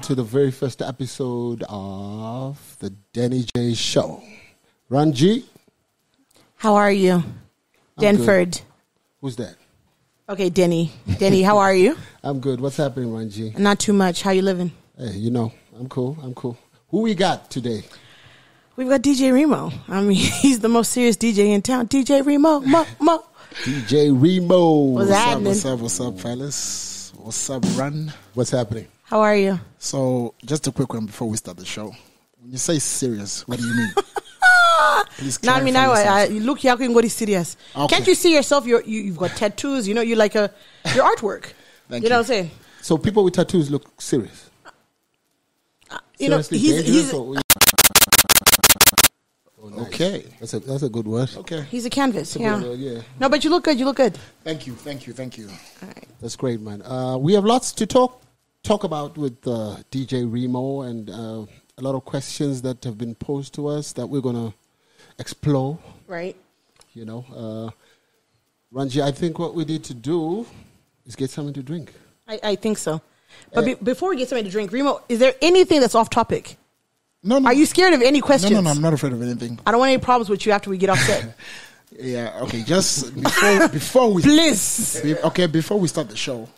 to the very first episode of the Denny J Show. Ranji. How are you? Denford. Who's that? Okay, Denny. Denny, how are you? I'm good. What's happening, Ranji? Not too much. How you living? Hey, you know, I'm cool. Who we got today? We've got DJ Remo. I mean, he's the most serious DJ in town. DJ Remo, Mo. DJ Remo. What's happening? What's up, fellas? What's up, Run? What's happening? How are you? So, just a quick one before we start the show. When you say serious, what do you mean? Please No, I mean, clarify yourself. look, you can go serious. Okay. Can't you see yourself? You've got tattoos. You know, you like your artwork. Thank you know you. what I'm saying? So people with tattoos look serious. You know, Seriously he's dangerous or- Oh, nice. Okay. That's a good word. Okay. he's a canvas. That's a Yeah. good word, yeah. No, but you look good. You look good. Thank you. All right. That's great, man. We have lots to talk about with DJ Remo and a lot of questions that have been posed to us that we're going to explore. Right. You know, Ranji, I think what we need to do is get something to drink. I think so. But before we get something to drink, Remo, is there anything that's off topic? No. Are you scared of any questions? No, I'm not afraid of anything. I don't want any problems with you after we get off set. Yeah, okay, just before we... Please. Before we start the show,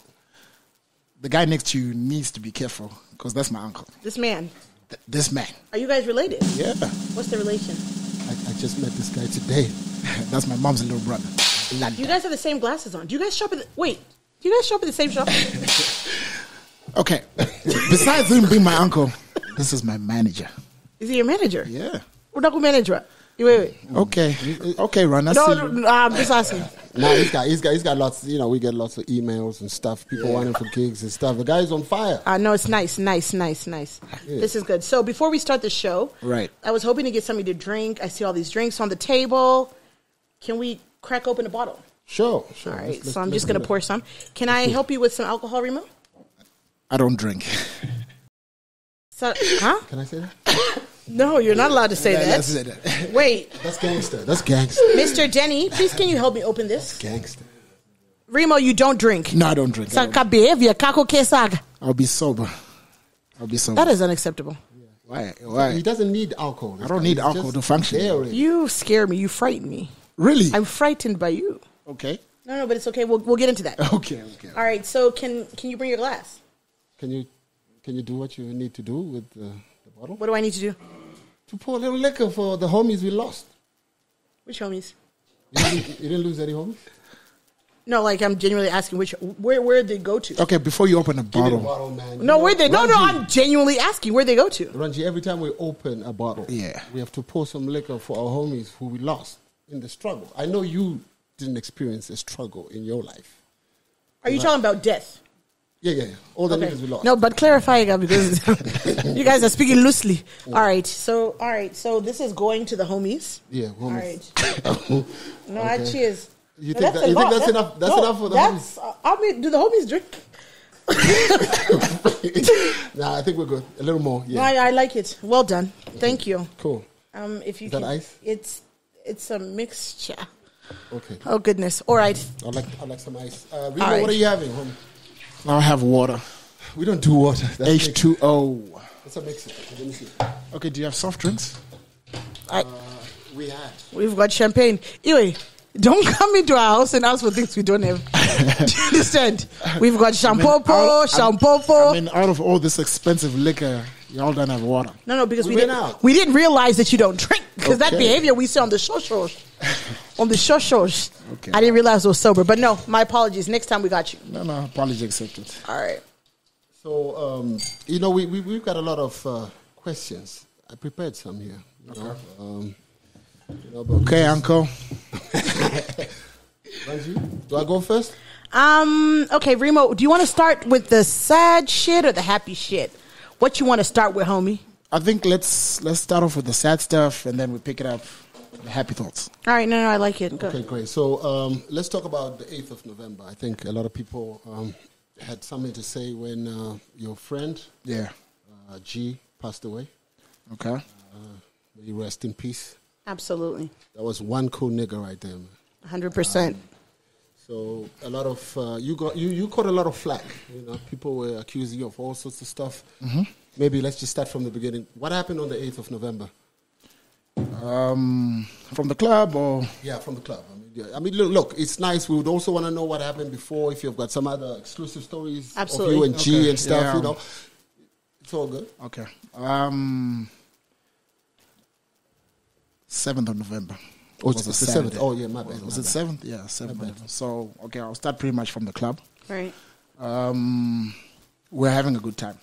the guy next to you needs to be careful, because that's my uncle. This man. This man. Are you guys related? Yeah. What's the relation? I just met this guy today. That's my mom's little brother. You guys have the same glasses on. Do you guys shop at do you guys shop at the same shop? Okay. Besides him being my uncle, this is my manager. Is he your manager? Yeah. We're not manager. Wait. Okay, Ron. I see you. No, I'm just asking. No, he's got lots. You know, we get lots of emails and stuff. People wanting for gigs and stuff. The guy's on fire. No, it's nice. This is good. So before we start the show, Right. I was hoping to get something to drink. I see all these drinks on the table. Can we crack open a bottle? Sure. All right. Let's So I'm just going to do that. pour some. Can I help you with some alcohol, Remo? I don't drink. So, huh? Can I say that? No, you're not allowed to say Let's that. say that. Wait, That's gangster. Mr. Denny, please can you help me open this? Gangster. Remo, you don't drink. No, I don't drink. Saka behavior, kako kesaga. I'll be sober. That is unacceptable. Why? He doesn't need alcohol. I don't need alcohol to function. You scare me. You frighten me. Really? I'm frightened by you. Okay. No, but it's okay. We'll get into that. Okay. All right. So can you bring your glass? Can you do what you need to do with the bottle? What do I need to do? To pour a little liquor for the homies we lost. Which homies? You didn't lose any homies? No, like I'm genuinely asking where they go to. Okay, before you open a Give me the bottle. bottle, man. No, where they? No, Ranji, I'm genuinely asking where they go to. Ranji, every time we open a bottle, Yeah. we have to pour some liquor for our homies who we lost in the struggle. I know you didn't experience a struggle in your life. Are you talking about death? Yeah. All the Okay. niggas we lost. No, but clarify because you guys are speaking loosely. All right. So this is going to the homies. Yeah, All homies. right. No, Okay. cheers. You No, think that's a you think lot. that's enough? That's enough for the homies? I mean, do the homies drink? Nah, I think we're good. A little more. No, Yeah. I like it. Well done. Thank you. Cool. If you Is that can, ice? It's a mixture. Okay. Oh goodness. All right. I like some ice. Remo, right. what are you having, homie? I'll have water. We don't do water. That's H2O. That's a mixer. Let me see. Okay, do you have soft drinks? We had. We've got champagne. Anyway, don't come into our house and ask for things we don't have. Do you understand? We've got shampopo. I mean, out of all this expensive liquor, y'all don't have water. No, because We we went didn't. out. We didn't realize that you don't drink because that Okay. behavior we see on the shows. On the shows. Okay. I didn't realize it was sober, but no, my apologies. Next time we got you. No, apology accepted. All right. So, we've got a lot of questions. I prepared some here. Okay, uncle. Ranji, do I go first? Okay, Remo, do you want to start with the sad shit or the happy shit? What you want to start with, homie? I think let's start off with the sad stuff and then we pick it up the happy thoughts. All right, no, I like it. Go. Okay, great. So let's talk about the 8th of November. I think a lot of people had something to say when your friend, Yeah. G, passed away. Okay. May you rest in peace. Absolutely. That was one cool nigga right there, man. 100%. So a lot of you caught a lot of flack. You know, people were accusing you of all sorts of stuff. Maybe let's just start from the beginning. What happened on the 8th of November? From the club or Yeah, from the club. Look, it's nice. We would also want to know what happened before. If you've got some other exclusive stories Absolutely. of you and G Okay. and stuff, Yeah. you know, it's all good. okay. 7th of November. Oh, it's the Saturday. 7th. Oh, yeah, my bad. Was my it bad. 7th? Yeah, 7th. So, okay, I'll start pretty much from the club. Right. We're having a good time.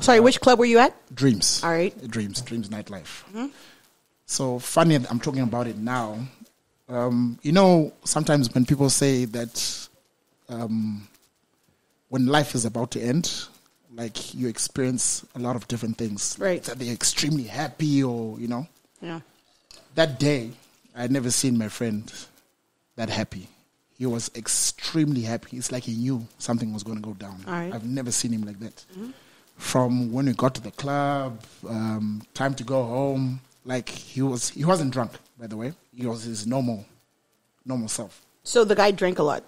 Sorry, which club were you at? Dreams. All right. Dreams nightlife. So funny, I'm talking about it now. You know, sometimes when people say that when life is about to end, like you experience a lot of different things. Right. That they're extremely happy or, you know. Yeah. That day, I had never seen my friend that happy. He was extremely happy. It's like he knew something was going to go down. All right. I've never seen him like that. From when we got to the club, time to go home, like he wasn't drunk, by the way. He was his normal self. So the guy drank a lot.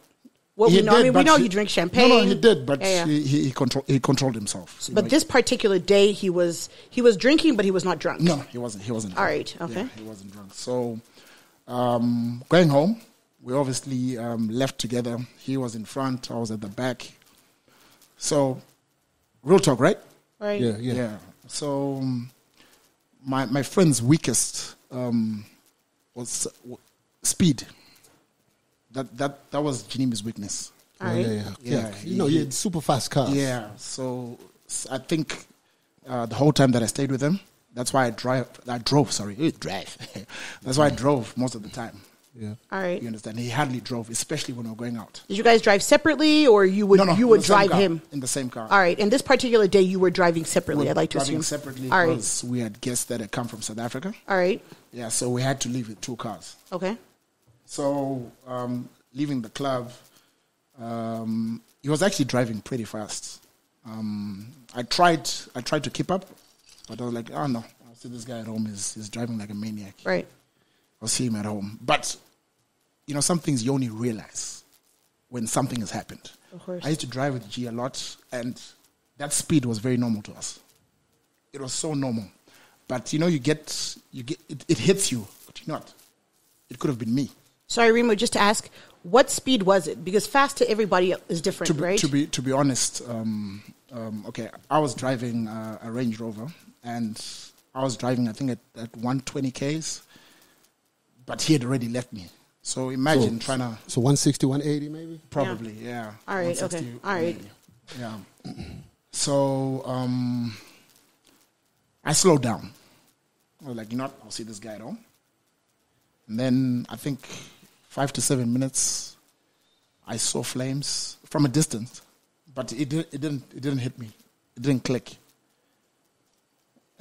What He we know, I did, mean, we but know he drank champagne. No, he did, but Yeah, yeah. he controlled himself. You But know, this particular day, he was drinking, but he was not drunk. No, he wasn't. He wasn't. All drunk. right, okay. Yeah, he wasn't drunk. So, going home, we obviously left together. He was in front. I was at the back. So, real talk, right? Right. Yeah. So, my friend's weakest was speed. That was Janimi's weakness. All right. Yeah. You know, he had super fast cars. Yeah, so I think the whole time that I stayed with him, that's why I drove. That's why I drove most of the time. Yeah. All right. You understand? He hardly drove, especially when we were going out. Did you guys drive separately, or you would No, you in would the same drive car, him? in the same car. All right. And this particular day, you were driving separately. We I'd like to driving assume separately All right. because we had guests that had come from South Africa. All right. Yeah, so we had to leave with 2 cars. Okay. So leaving the club, he was actually driving pretty fast. I tried to keep up, but I was like, oh no, I'll see this guy at home is driving like a maniac. Right. I'll see him at home. But you know, some things you only realize when something has happened. Of course. I used to drive with G a lot, and that speed was very normal to us. It was so normal. But you know, you get it hits you, but you know what? It could have been me. Sorry, Remo, just to ask, what speed was it? Because fast to everybody is different, right? To be honest, okay, I was driving a Range Rover, and I was driving, I think, at 120 Ks, but he had already left me. So imagine trying to... So 160, 180 maybe? Probably, yeah. All right, 160, okay. All right. 180. Yeah. So I slowed down. I was like, you know what? I'll see this guy at home. And then I think 5 to 7 minutes, I saw flames from a distance, but it didn't hit me. It didn't click.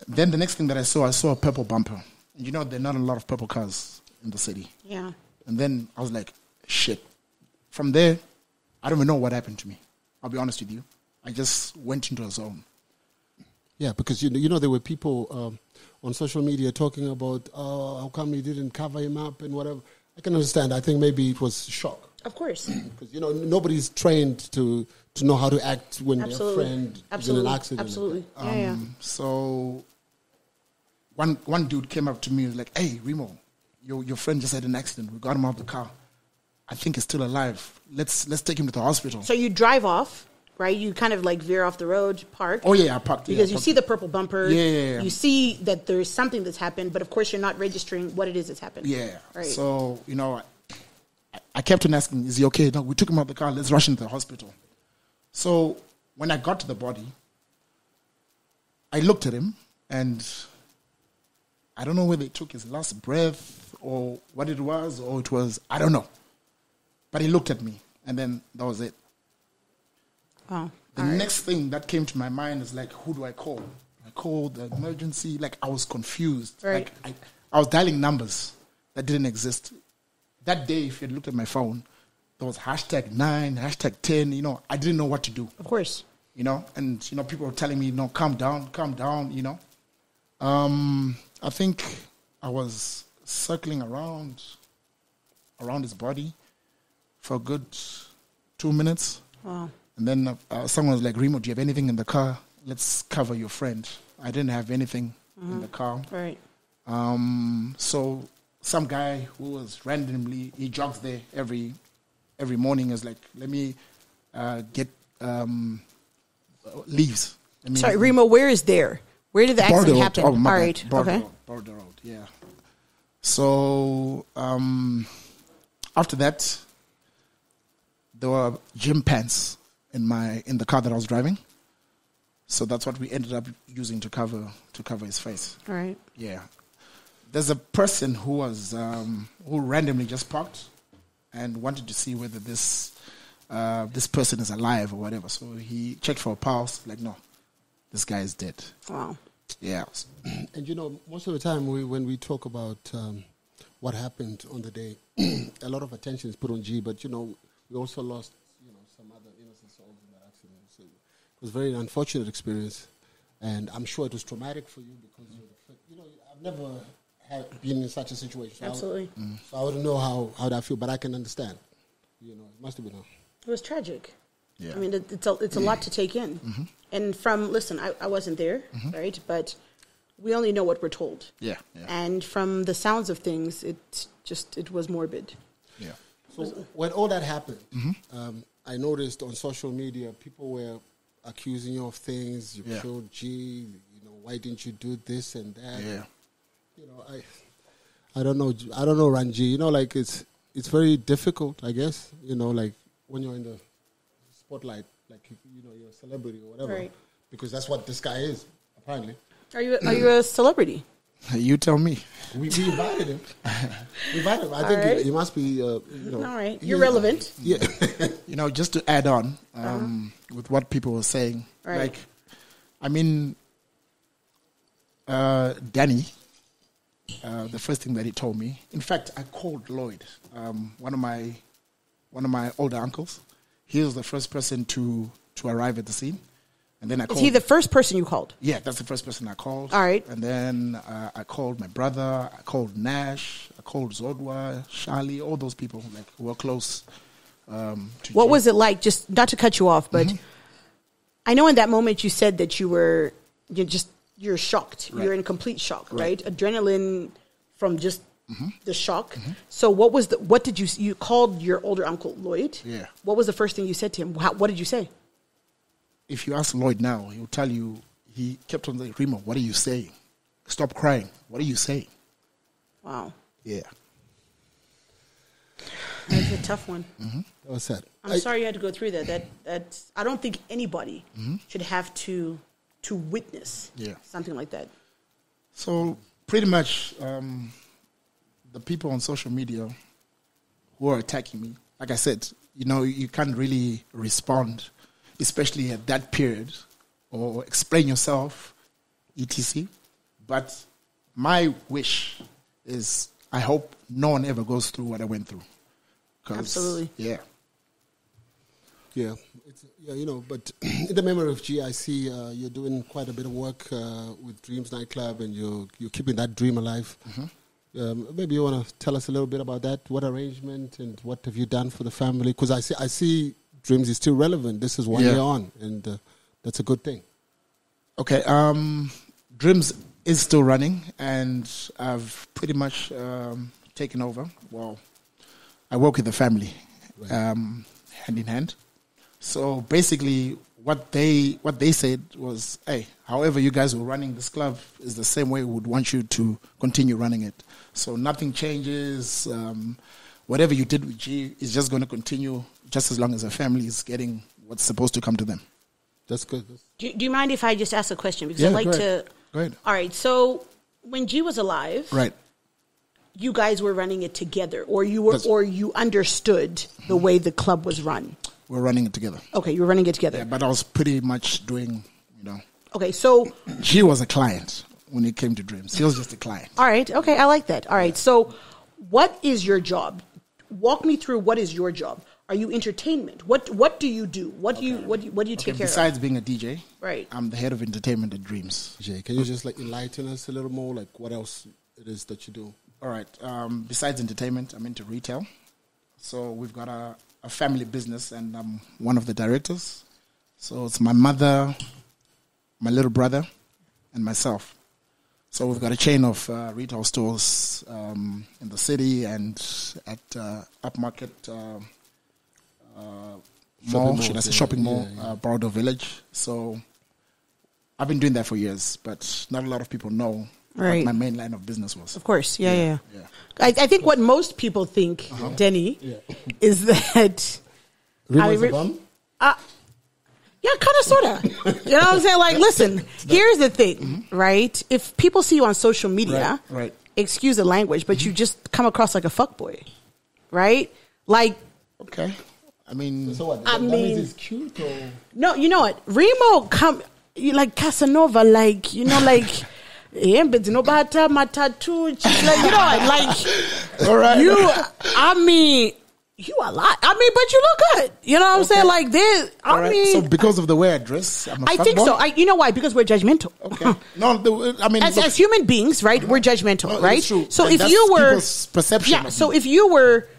Then the next thing that I saw a purple bumper. And you know, there are not a lot of purple cars in the city. Yeah. And then I was like, shit. From there, I don't even know what happened to me. I'll be honest with you. I just went into a zone. Yeah, because you know there were people on social media talking about how come he didn't cover him up and whatever. I can understand. I think maybe it was shock. Of course. Because, you know, nobody's trained to know how to act when Absolutely. their friend Absolutely. is in an accident. Absolutely. Yeah. So one dude came up to me and was like, hey, Remo, your friend just had an accident. We got him out of the car. I think he's still alive. Let's take him to the hospital. So you drive off, right? You kind of like veer off the road, park. Oh, yeah, I parked. Because yeah, I you parked. see the purple bumper. Yeah. You see that there's something that's happened, but of course you're not registering what it is that's happened. Yeah. Right. So, you know, I kept on asking, is he okay? No, we took him out of the car. Let's rush him to the hospital. So when I got to the body, I looked at him, and I don't know whether he took his last breath or what it was, or it was, I don't know. But he looked at me, and then that was it. Wow. The next thing that came to my mind is like, who do I call? I called the emergency. Like, I was confused. Right. Like, I was dialing numbers that didn't exist. That day, if you had looked at my phone, there was #9, #10. You know, I didn't know what to do. Of course. You know, and you know, people were telling me, "No, calm down." You know, I think I was circling around his body for a good 2 minutes. Wow. And then someone was like, Remo, do you have anything in the car? let's cover your friend. I didn't have anything in the car. Right. So some guy who was randomly, he jogs there every morning, is like, let me get leaves. Sorry, Remo, where is there? Where did the accident happen? Oh, my All bad. right. Okay. Border Road, yeah. So after that, there were gym pants in the car that I was driving. So that's what we ended up using to cover his face. All right. Yeah. There's a person who was who randomly just parked and wanted to see whether this person is alive or whatever. So he checked for a pulse. Like, no, this guy is dead. Wow. Yeah. And you know, most of the time when we talk about what happened on the day, a lot of attention is put on G, but you know, we also lost, you know, some other innocent souls in that accident. So it was a very unfortunate experience, and I'm sure it was traumatic for you because you know, I've never been in such a situation. Absolutely. So I wouldn't know how that feel, but I can understand. You know, it must have been It was tragic. Yeah. I mean, it's a lot to take in. And listen, I wasn't there, right? But we only know what we're told. Yeah. And from the sounds of things, it was morbid. Yeah. So when all that happened, I noticed on social media people were accusing you of things. You killed G. You know, why didn't you do this and that? Yeah. You know, I don't know. I don't know, Ranji. You know, like it's very difficult, I guess. You know, like when you're in the spotlight, like you know, you're a celebrity or whatever, Right. because that's what this guy is apparently. Are you a celebrity? You tell me. We invited him. We invited him. I All think right. he must be. You know, All right. You're relevant. Yeah. You know, just to add on with what people were saying, Right. like, I mean, Danny, the first thing that he told me. In fact, I called Lloyd, one of my older uncles. He was the first person to arrive at the scene, and then I Is called. he the first person you called? Yeah, that's the first person I called. All right. And then I called my brother. I called Nash. I called Zodwa, Charlie, all those people like who were close. To What G. was it like? Just not to cut you off, but I know in that moment you said that you're shocked. Right. You're in complete shock, right? Adrenaline from just the shock. Mm-hmm. So what did you called your older uncle Lloyd? Yeah. What was the first thing you said to him? What did you say? If you ask Lloyd now, he'll tell you, he kept on saying, Remo, what are you saying? Stop crying. What are you saying? Wow. Yeah. That's a tough one. That was sad. I'm sorry you had to go through that. That's I don't think anybody should have to witness something like that. So pretty much the people on social media who are attacking me, like I said, you know, you can't really respond, especially at that period, or explain yourself, etc. But my wish is I hope no one ever goes through what I went through. Absolutely. Yeah. Yeah, you know, but in the memory of G, I see you're doing quite a bit of work with Dreams Nightclub, and you're keeping that dream alive. Maybe you want to tell us a little bit about that. What arrangement and what have you done for the family? Because I see Dreams is still relevant. This is 1 year on, and that's a good thing. Okay. Dreams is still running, and I've pretty much taken over. Well, I work with the family, hand in hand. So basically, what they said was, hey, however you guys were running this club is the same way we would want you to continue running it. So nothing changes. Whatever you did with G is just going to continue just as long as the family is getting what's supposed to come to them. That's good. Do you mind if I just ask a question? Because I'd like go to. ahead. Go ahead. All right. So when G was alive, Right. you guys were running it together, or you understood the way the club was run. We're running it together. Okay, you were running it together. Yeah, but I was pretty much doing, Okay, so G was a client when it came to Dreams. He was just a client. all right, okay, I like that. All right, so what is your job? Walk me through what is your job. Are you entertainment? What do you do? What do you take care Besides of? being a DJ, Right. I'm the head of entertainment at Dreams. Jay, can you just like enlighten us a little more? Like what else it is that you do? All right. Besides entertainment, I'm into retail. So we've got a family business, and I'm one of the directors. So it's my mother, my little brother, and myself. So we've got a chain of retail stores in the city and at upmarket mall, should I say shopping mall, Borrowdale Village. So I've been doing that for years, but not a lot of people know what my main line of business was. Of course, yeah. I think what most people think, Denny, is that... Yeah, kind of, sort of. You know what I'm saying? Like, listen, here's the thing, right? If people see you on social media, excuse the language, but you just come across like a fuckboy, right? Like... Okay. I mean... So what? That means it's cute or... No, you know what? Remo like Casanova, like, you know, like... Nobata, my tattoo, like, you know, like... All right. You a lot. I mean, but you look good. You know what I'm saying? Like this. I mean, so because of the way I dress, I think so. You know why? Because we're judgmental. Okay. No, I mean, as human beings, right? We're judgmental, right? True. So and if you were perception, so if you were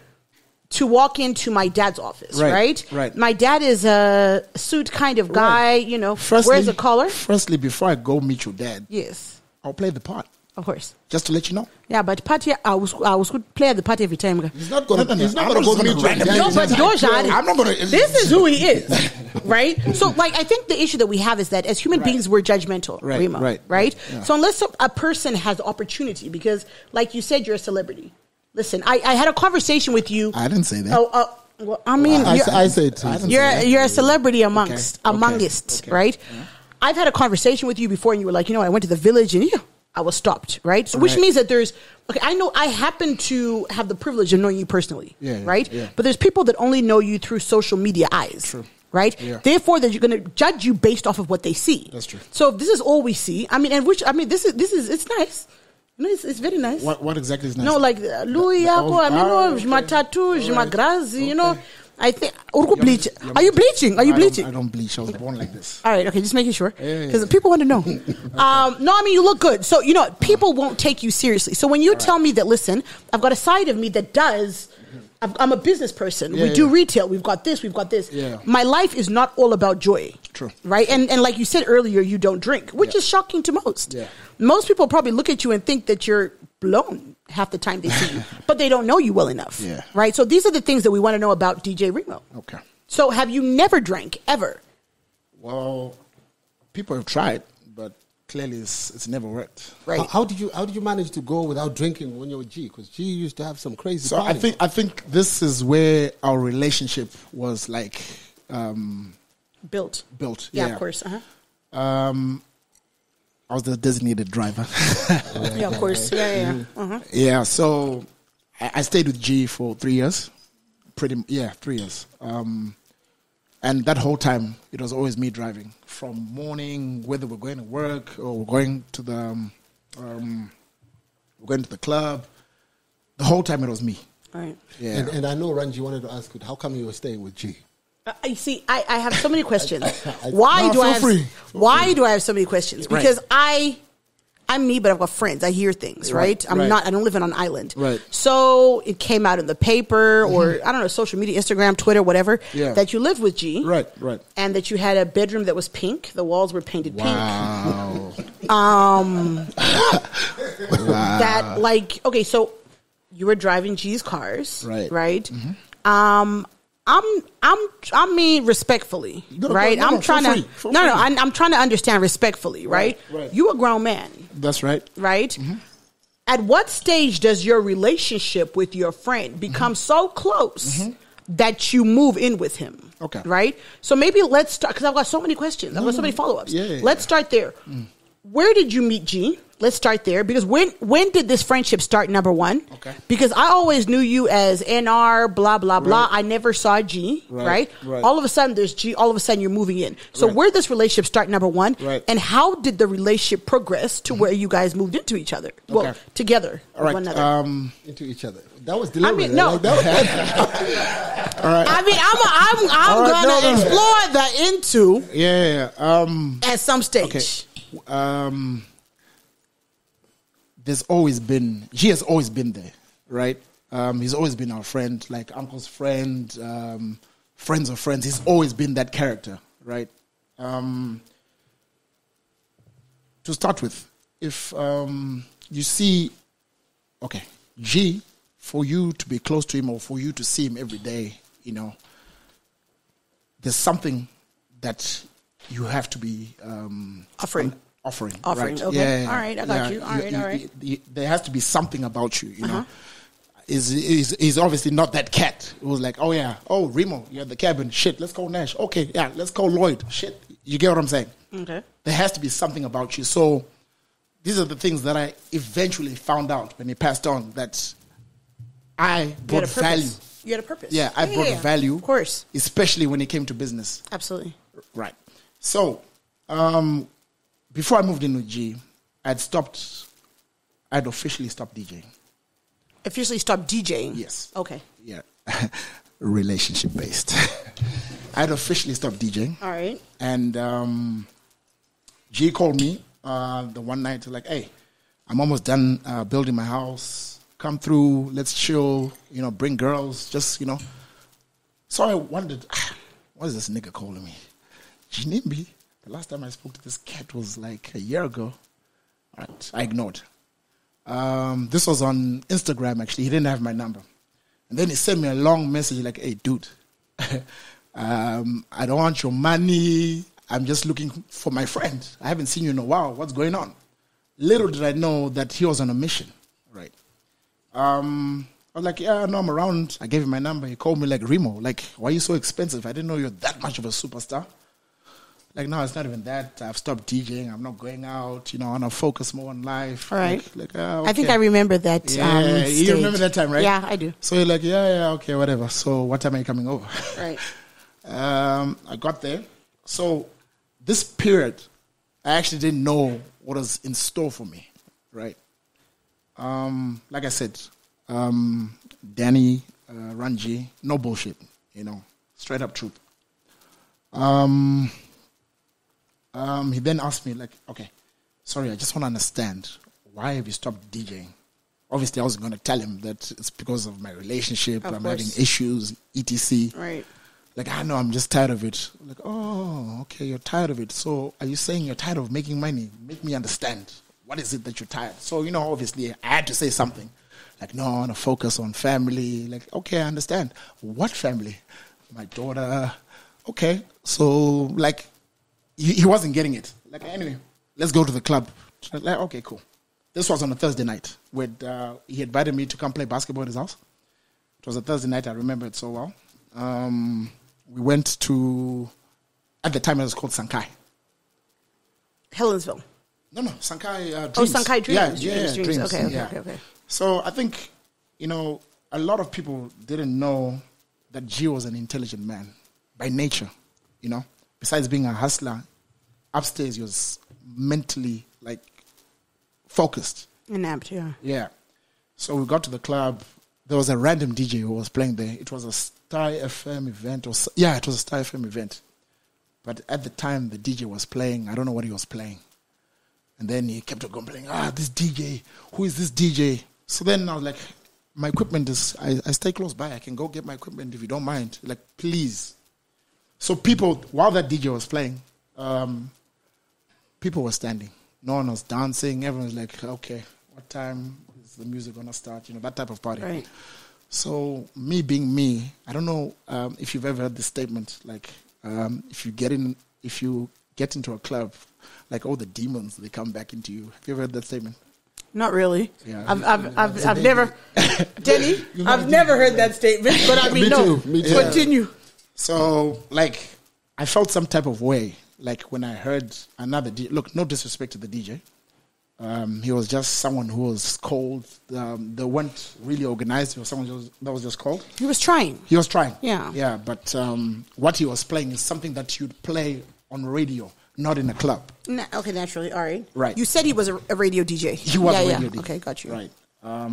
to walk into my dad's office, right? My dad is a suit kind of guy. You know, wears a collar. Firstly, before I go meet your dad, yes, I'll play the part. Of course. Just to let you know. Yeah, but party, I was good play at the party every time. He's not going to go meet you. No, but Dojan, I'm not going to. This is who he is, right? So, like, I think the issue that we have is that as human beings, we're judgmental, Remo, right? Yeah. So unless a person has the opportunity, because, like you said, you're a celebrity. Listen, I had a conversation with you. I didn't say that. Well, I mean, I say it too. You're a celebrity amongst, right? Yeah. I've had a conversation with you before, and you were like, you know, I went to the village, and I was stopped, right? So, which means that I know I happen to have the privilege of knowing you personally, right? Yeah. But there's people that only know you through social media eyes, true. Right? Yeah. Therefore, that you're going to judge you based off of what they see. That's true. So if this is all we see, this is it's nice. You know, it's very nice. What exactly is nice? No, like Louis Yako, my tattoos, my grazi, you know. I think. Are you bleaching? Are you bleaching? I don't bleach. I was born like this. All right. Okay. Just making sure. Because people want to know. No, I mean, you look good. So, you know, people won't take you seriously. So when you tell me that, listen, I've got a side of me that does, I'm a business person. We do retail. We've got this. Yeah. My life is not all about joy. True. Right? And like you said earlier, you don't drink, which is shocking to most. Yeah. Most people probably look at you and think that you're blown half the time they see you, but they don't know you well enough. Yeah. Right? So these are the things that we want to know about DJ Remo. Okay. So have you never drank ever? Well, people have tried, but clearly it's never worked. Right. How did you manage to go without drinking when you were G? Because G used to have some crazy. So parties. I think this is where our relationship was like built. Yeah, of course. Uh-huh. I was the designated driver. Yeah, of course. Yeah. Uh-huh. Yeah, so I stayed with G for 3 years. 3 years. And that whole time, it was always me driving. From morning, whether we're going to work or we're going to the club, the whole time it was me. All right. Yeah. And I know Ranji wanted to ask you, how come you were staying with G? You see, I have so many questions. Why do I have so many questions? Because I'm me, but I've got friends. I hear things, right? I don't live in an island. Right. So it came out in the paper or, I don't know, social media, Instagram, Twitter, whatever, that you lived with G. Right. And that you had a bedroom that was pink. The walls were painted pink. Wow. That, like, okay, so you were driving G's cars. Right? Mm-hmm. I mean respectfully, right? I'm trying to understand respectfully, right? You a grown man. That's right. Right? Mm-hmm. At what stage does your relationship with your friend become so close that you move in with him? Okay. Right? So maybe let's start, because I've got so many questions. I've got so many follow-ups. Let's start there. Where did you meet G? Let's start there, because when did this friendship start, number one? Okay. Because I always knew you as NR, blah, blah, blah. I never saw G, right? All of a sudden there's G, all of a sudden you're moving in. So where did this relationship start, number one? And how did the relationship progress to where you guys moved into each other? Well, together, one another. Into each other. That was deliberate. I mean, no. All right. I mean, I'm gonna explore the into at some stage. Okay. He has always been there, right? He's always been our friend, like uncle's friend, friends of friends. He's always been that character, right? to start with, if you see, okay, G, for you to be close to him or for you to see him every day, you know, there's something that you have to be offering. Right? Okay. All right. I got you. All right. There has to be something about you, you know. Is obviously not that cat. It was like, oh yeah, oh Remo, you're at the cabin. Shit, let's call Nash. Okay, yeah, let's call Lloyd. Shit, you get what I'm saying? Okay. There has to be something about you. So these are the things that I eventually found out when he passed on, that I brought value. You had a purpose. Yeah, I brought value. Of course. Especially when it came to business. Absolutely. Right. So, before I moved in with G, I'd officially stopped DJing. Officially stopped DJing? Yes. Okay. Yeah. Relationship based. I'd officially stopped DJing. All right. And G called me the one night, like, hey, I'm almost done building my house. Come through, let's chill, you know, bring girls, just, you know. So I wondered, what is this nigga calling me? Ginimbi. The last time I spoke to this cat was like a year ago. All right, I ignored. This was on Instagram, actually. He didn't have my number. And then he sent me a long message like, hey, dude, I don't want your money. I'm just looking for my friend. I haven't seen you in a while. What's going on? Little did I know that he was on a mission, right? I was like, yeah, no, I'm around. I gave him my number. He called me like, Remo, like, why are you so expensive? I didn't know you're that much of a superstar. Like, no, it's not even that. I've stopped DJing. I'm not going out. You know, I want to focus more on life. All right. Okay. I think I remember that. Yeah, you remember that time, right? Yeah, I do. So you're like, yeah, okay, whatever. So what time are you coming over? Right. I got there. So this period, I actually didn't know what was in store for me, right? Like I said, Danny, Ranji, no bullshit, you know, straight up truth. He then asked me, like, okay, sorry, I just want to understand, why have you stopped DJing? Obviously, I was going to tell him that it's because of my relationship, I'm having issues, etc. Right. Like, I know, I'm just tired of it. Like, oh, okay, you're tired of it. So are you saying you're tired of making money? Make me understand. What is it that you're tired? So, you know, obviously, I had to say something. Like, no, I want to focus on family. Like, okay, I understand. What family? My daughter. Okay. So, like, he wasn't getting it. Like, anyway, let's go to the club. Like, okay, cool. This was on a Thursday night where he invited me to come play basketball at his house. It was a Thursday night. I remember it so well. We went to, at the time it was called Sankai. Helensville. No, Sankai Dreams. Oh, Sankai Dreams. Yeah, Dreams. Okay. So I think, you know, a lot of people didn't know that G was an intelligent man by nature, you know. Besides being a hustler, upstairs he was mentally, like, focused. Inapt, yeah. Yeah. So we got to the club. There was a random DJ who was playing there. It was a Star FM event. It was a Star FM event. But at the time, the DJ was playing. I don't know what he was playing. And then he kept on complaining, this DJ, who is this DJ? So then I was like, my equipment is, I stay close by. I can go get my equipment if you don't mind. Like, please. So people, while that DJ was playing, people were standing. No one was dancing. Everyone was like, okay, what time is the music going to start? You know, that type of party. Right. So me being me, I don't know if you've ever heard this statement, like if you get into a club, like all the demons, they come back into you. Have you ever heard that statement? Not really. Yeah. I've never, Denny, I've never heard that statement, but I mean, Me too. Continue. So, like, I felt some type of way, like when I heard another DJ. Look, no disrespect to the DJ. He was just someone who was called. They weren't really organized. He was someone that was just called. He was trying. Yeah. Yeah, but what he was playing is something that you'd play on radio, not in a club. Okay, naturally. All right. Right. You said he was a radio DJ. He was a radio DJ. Okay, got you. Right.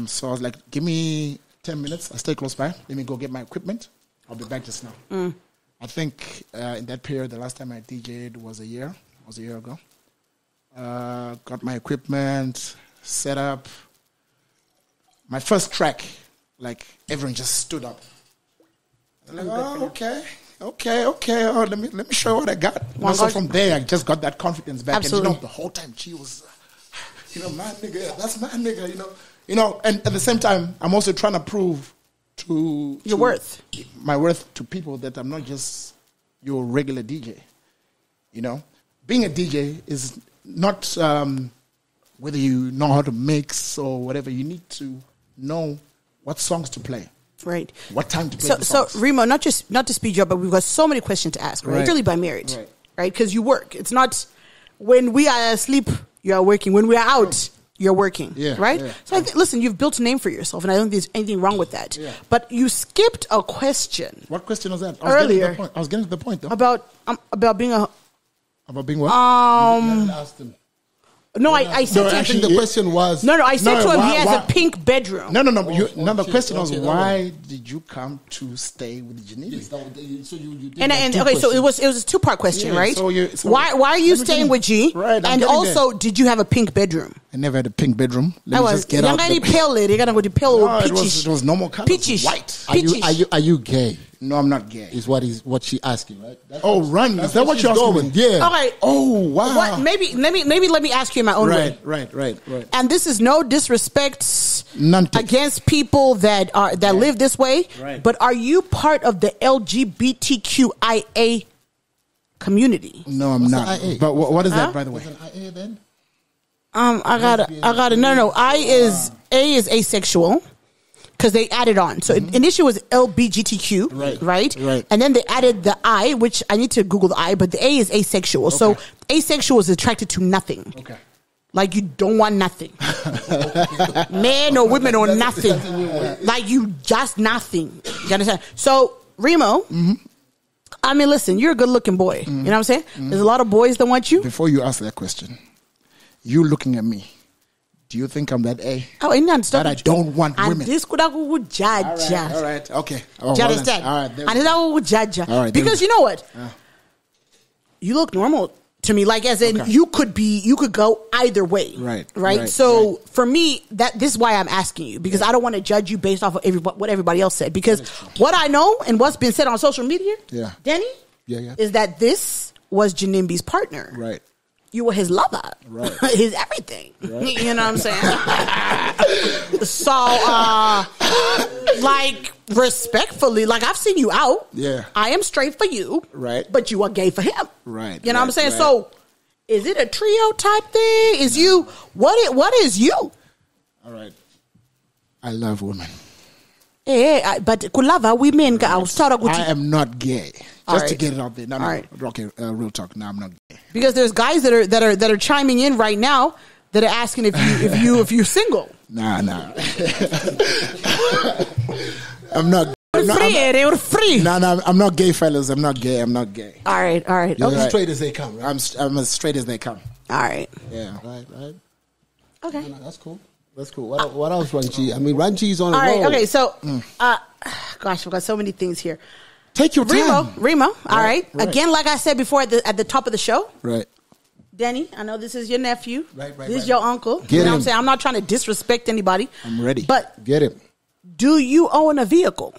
So I was like, give me 10 minutes. I stay close by. Let me go get my equipment. I'll be back just now. I think in that period, the last time I DJ'd was a year. It was a year ago. Got my equipment, set up. My first track, like, everyone just stood up. Like, oh, okay. okay. Oh, let me show you what I got. So from there, I just got that confidence back. Absolutely. And the whole time she was, my nigga, that's my nigga. And at the same time, I'm also trying to prove your worth, my worth to people that I'm not just your regular DJ. Being a DJ is not whether you know how to mix or whatever. You need to know what songs to play. Right. What time to play the songs. So, Remo, not to speed you up, but we've got so many questions to ask, right? Really by merit, right? Because you work. It's not when we are asleep, you are working. When we are out, you're working, right? Yeah. So, listen, you've built a name for yourself, and I don't think there's anything wrong with that. Yeah. But you skipped a question. What question was that? Earlier. I was getting to the point, though. About being a... About being what? Asked him. No, I said to him. Actually, the question was... No, I said to him he has a pink bedroom. No. The question was, why did you come to stay with Janine? Yes, so you did okay, so it was a 2-part question, right? So why are you staying with G? Right, and also, did you have a pink bedroom? I never had a pink bedroom. Let me just get out. Pale lady, you're gonna go to pale or peachish. It was normal color. Peachish. White. Are you gay? No, I'm not gay. Is what she asking, right? Run. Is that what you're asking? Yeah. All right. Oh, wow. Maybe let me ask you in my own way. Right. And this is no disrespect against people that live this way. Right. But are you part of the LGBTQIA community? No, I'm not. But what is that, by the way? Is an IA then? I got it. No. A is asexual. Because they added on. So initially it was LBGTQ, right? And then they added the I, which I need to Google the I, but the A is asexual. Okay. So asexual is attracted to nothing. Okay. Like you don't want nothing. Men or women or nothing. Like you just nothing. You understand? So, Remo, I mean, listen, you're a good looking boy. You know what I'm saying? There's a lot of boys that want you. Before you ask that question, you looking at me. Do you think I'm that A? Oh, that I don't want women. And this could have judge. All right. Okay. Oh, you understand? All right. And that judge. All right. Because you know what? You look normal to me. Like as in you could go either way. Right. So for me, this is why I'm asking you, because I don't want to judge you based off of what everybody else said. Because what I know and what's been said on social media, Danny, is that this was Janimbi's partner. Right. You were his lover, his everything. Right. You know what I'm saying? So, like, respectfully, like, I've seen you out. Yeah. I am straight for you. Right. But you are gay for him. Right. You know what I'm saying? Right. So, is it a trio type thing? Is you, what is you? All right. I love women. But kulava women, I am not gay. Just to get it out there. No, okay, real talk. No, I'm not gay. Because there's guys that are chiming in right now that are asking if you're single. Nah. I'm not. Free. No, I'm not gay, fellas. I'm not gay. All right. You're as straight as they come. Right? I'm as straight as they come. All right. Yeah. Right. Okay. No, that's cool. What else, Ranji? I mean, Ranji's on a roll. All right. Okay. So, gosh, we've got so many things here. Take your time. Remo. All right. Again, like I said before at the top of the show. Right. Danny, I know this is your nephew. Right. This is your uncle. You know what I'm saying? I'm not trying to disrespect anybody. I'm ready. But get him. Do you own a vehicle?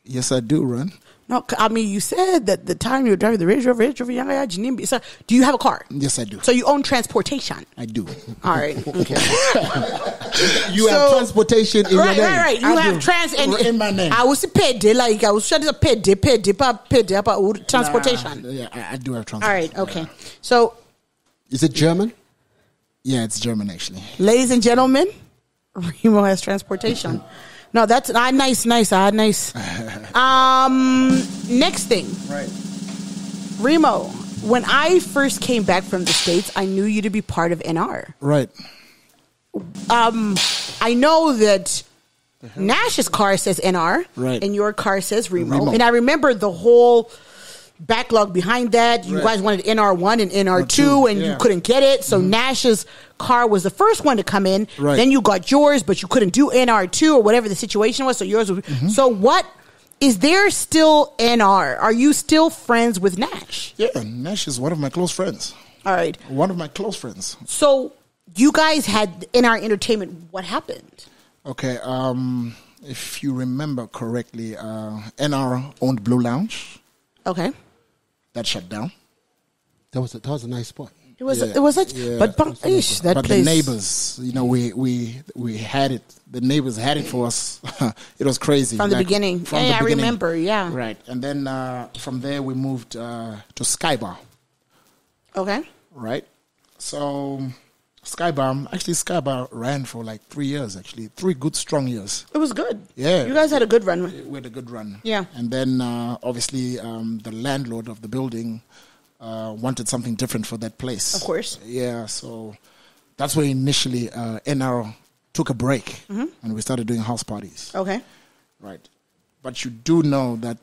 Yes, I do, Ron. No, I mean, you said that the time you were driving the Range Rover, Janimbi. So, do you have a car? Yes, I do. So you own transportation? I do. All right. Okay. You have transportation in your name. Right. You have in my name. I was paid, like I was trying to paid transportation. Yeah, I do have transportation. All right. Okay. So, is it German? Yeah, it's German actually. Ladies and gentlemen, Remo has transportation. No, that's nice. Next thing. Right. Remo, when I first came back from the States, I knew you to be part of NR. Right. I know that Nash's car says NR. Right. And your car says Remo. And I remember the whole backlog behind that. You guys wanted NR1 and NR2 and you couldn't get it. So Nash's car was the first one to come in. Right. Then you got yours, but you couldn't do NR2 or whatever the situation was. So yours was. So what is there still NR? Are you still friends with Nash? Yeah, Nash is one of my close friends. All right. One of my close friends. So you guys had NR Entertainment. What happened? Okay. If you remember correctly, NR owned Blue Lounge. Okay. That shut down. That was a nice spot. It was such, but that But place. the neighbors, we had it. The neighbors had it for us. It was crazy From the beginning. From Yeah, the I beginning. remember, yeah. Right, and then from there we moved to Skybar. Okay. Right, so Skybar ran for like 3 years. Actually, 3 good strong years. It was good. Yeah. You guys had a good run. We had a good run. Yeah. And then obviously the landlord of the building wanted something different for that place. Of course. Yeah, so that's where initially NR took a break and we started doing house parties. Okay. Right. But you do know that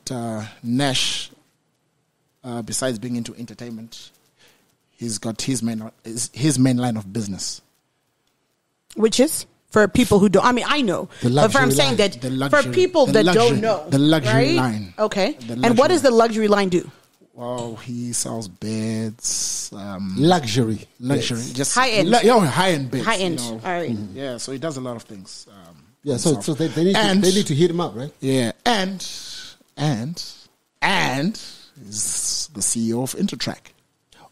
Nash, besides being into entertainment, he's got his main line of business. Which is? For people who don't, I mean, I know. But for I'm saying that for people that don't know. The luxury right? line. Okay. The And what luxury does the luxury line do? Well, he sells beds. Luxury. Just High-end. High-end beds. High end. You know. All right. Yeah, so he does a lot of things. Yeah, so they need to hit him up, right? Yeah, and is the CEO of Intertrack.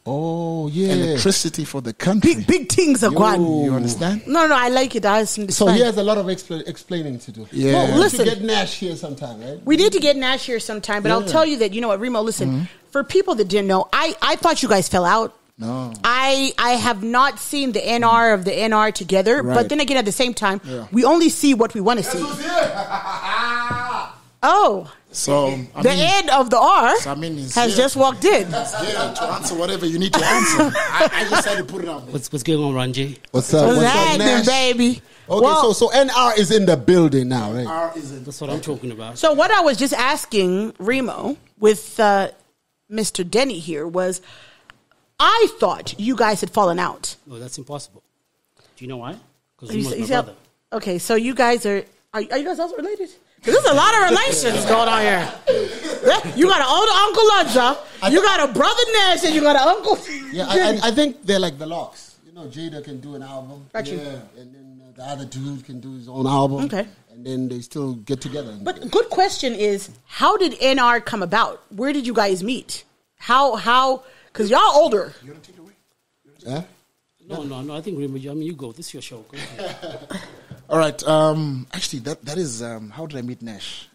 Oh, yeah. Electricity for the country. Big things are gone. You understand? No, I like it. So he has a lot of explaining to do. Yeah. Well, Listen. listen. Get Nash here sometime, right? We need to get Nash here sometime, but I'll tell you that, you know what, Remo, listen, for people that didn't know, I thought you guys fell out. No. I have not seen the NR of the NR together, Right. but then again, at the same time, we only see what we want to see. Oh, So, the end of the R he's has here. just walked in. Yeah, to answer whatever you need to answer. I just had to put it out there. What's going on, Ranjay? What's up? What's What's up, happening, Nash? baby? Okay, Well, so NR is in the building now, right? That's what I'm talking about. So what I was just asking Remo with Mr. Denny here was, I thought you guys had fallen out. No, that's impossible. Do you know why? Because You Remo's my said- brother. Okay, so you guys are you guys also related? 'Cause there's a lot of relations going on here. You got an older Uncle Ludza, you got a brother Nash, and you got an uncle. Yeah, I think they're like the Locks. You know, Jada can do an album. Got you. Yeah, and then the other dude can do his own album. Okay. And then they still get together. But good question is, how did NR come about? Where did you guys meet? How? Because y'all older. Huh? No. I think Remo, you go. This is your show. Go ahead. All right. Actually, that is how did I meet Nash?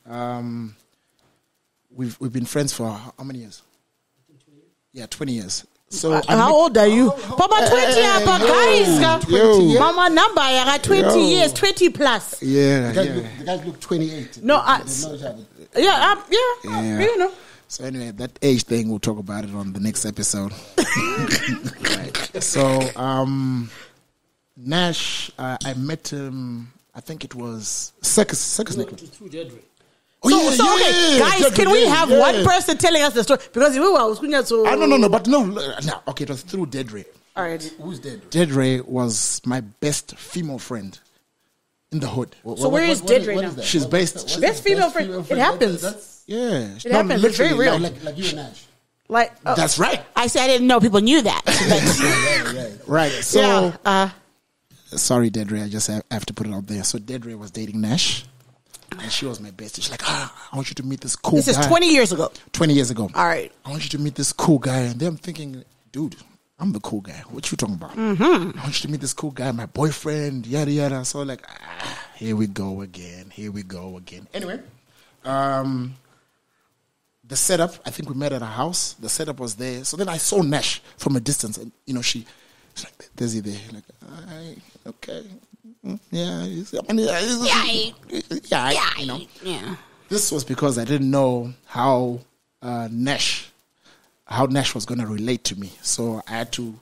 We've been friends for how many years? 20 years. So How old are you? Papa 20 apa guys. Yo. Mama number I got 20 years, 20 plus. Yeah, The guys look 28. No, They know each other. yeah, you know. So anyway, that age thing, we'll talk about it on the next episode. Right. So Nash, I met him. I think it was Circus Nightclub. Through Dedrick. So, okay, guys, can we have one person telling us the story? Because we were so. No, but no. Okay, it was through Dedre. All right. Who's dead? Dedre was my best female friend in the hood. So where is Dedre now? that? She's based. What's Best female friend. It happens. That's Yeah, It happens. It's very real. like you and Nash. Like That's right. I said I didn't know people knew that. Right. So yeah. sorry, Dedre. I just have to put it out there. So Dedre was dating Nash, and she was my best. She's like, I want you to meet this cool This guy. is 20 years ago. 20 years ago. All right. I want you to meet this cool guy. And then I'm thinking, dude, I'm the cool guy. What you talking about? Mm-hmm. I want you to meet this cool guy, my boyfriend, yada, yada. So like, here we go again. Anyway, the setup, I think we met at a house. The setup was there. So then I saw Nash from a distance. And, she's like, there's he there. Like, okay. Yeah. Yeah. This was because I didn't know how Nash was going to relate to me. So I had to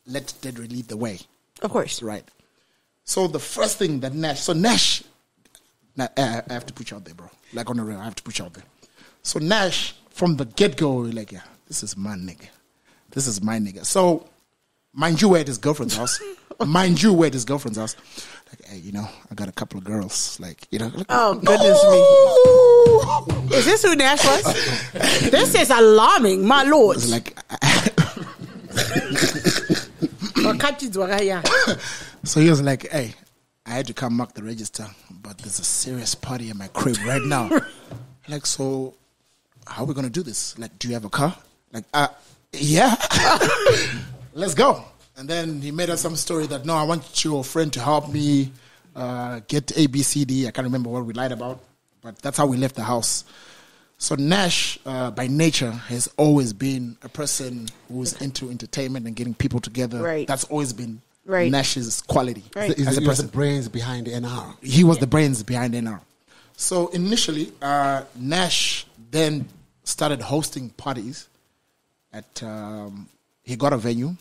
let Dedre lead the way. Of course. Right. So the first thing that Nash, I have to put you out there, bro. Like on the real, I have to put you out there. So Nash, from the get-go, like, yeah, this is my nigga. This is my nigga. So, mind you, we're at his girlfriend's house. Like, hey, I got a couple of girls. Like, like, Oh, goodness me. Is this who Nash was? This is alarming, my lord. it's like, so he was like, hey, I had to come mark the register, but there's a serious party in my crib right now. Like, so, how are we going to do this? Like, do you have a car? Like, yeah. Let's go. And then he made us some story that, no, I want your friend to help me get ABCD. I can't remember what we lied about, but that's how we left the house. So Nash, by nature, has always been a person who's into entertainment and getting people together. Right. That's always been Right. Nash's quality. Right. As a He was the person. brains behind NR. He was the brains behind NR. So initially, Nash then started hosting parties at, he got a venue.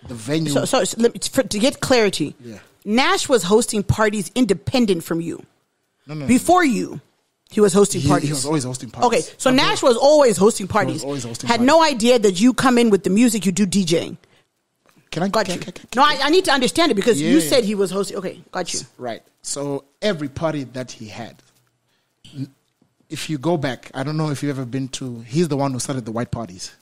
The venue. So to get clarity, Yeah. Nash was hosting parties independent from you. No. Before you, he was hosting parties. He was always hosting parties. Okay, so Nash was always hosting parties. always hosting Had parties. no idea that you come in with the music, you do DJing. Can I Got you. No, I need to understand it because you Yeah. said he was hosting. Okay, got you. Right. So every party that he had, if you go back, I don't know if you've ever been to, he's the one who started the white parties.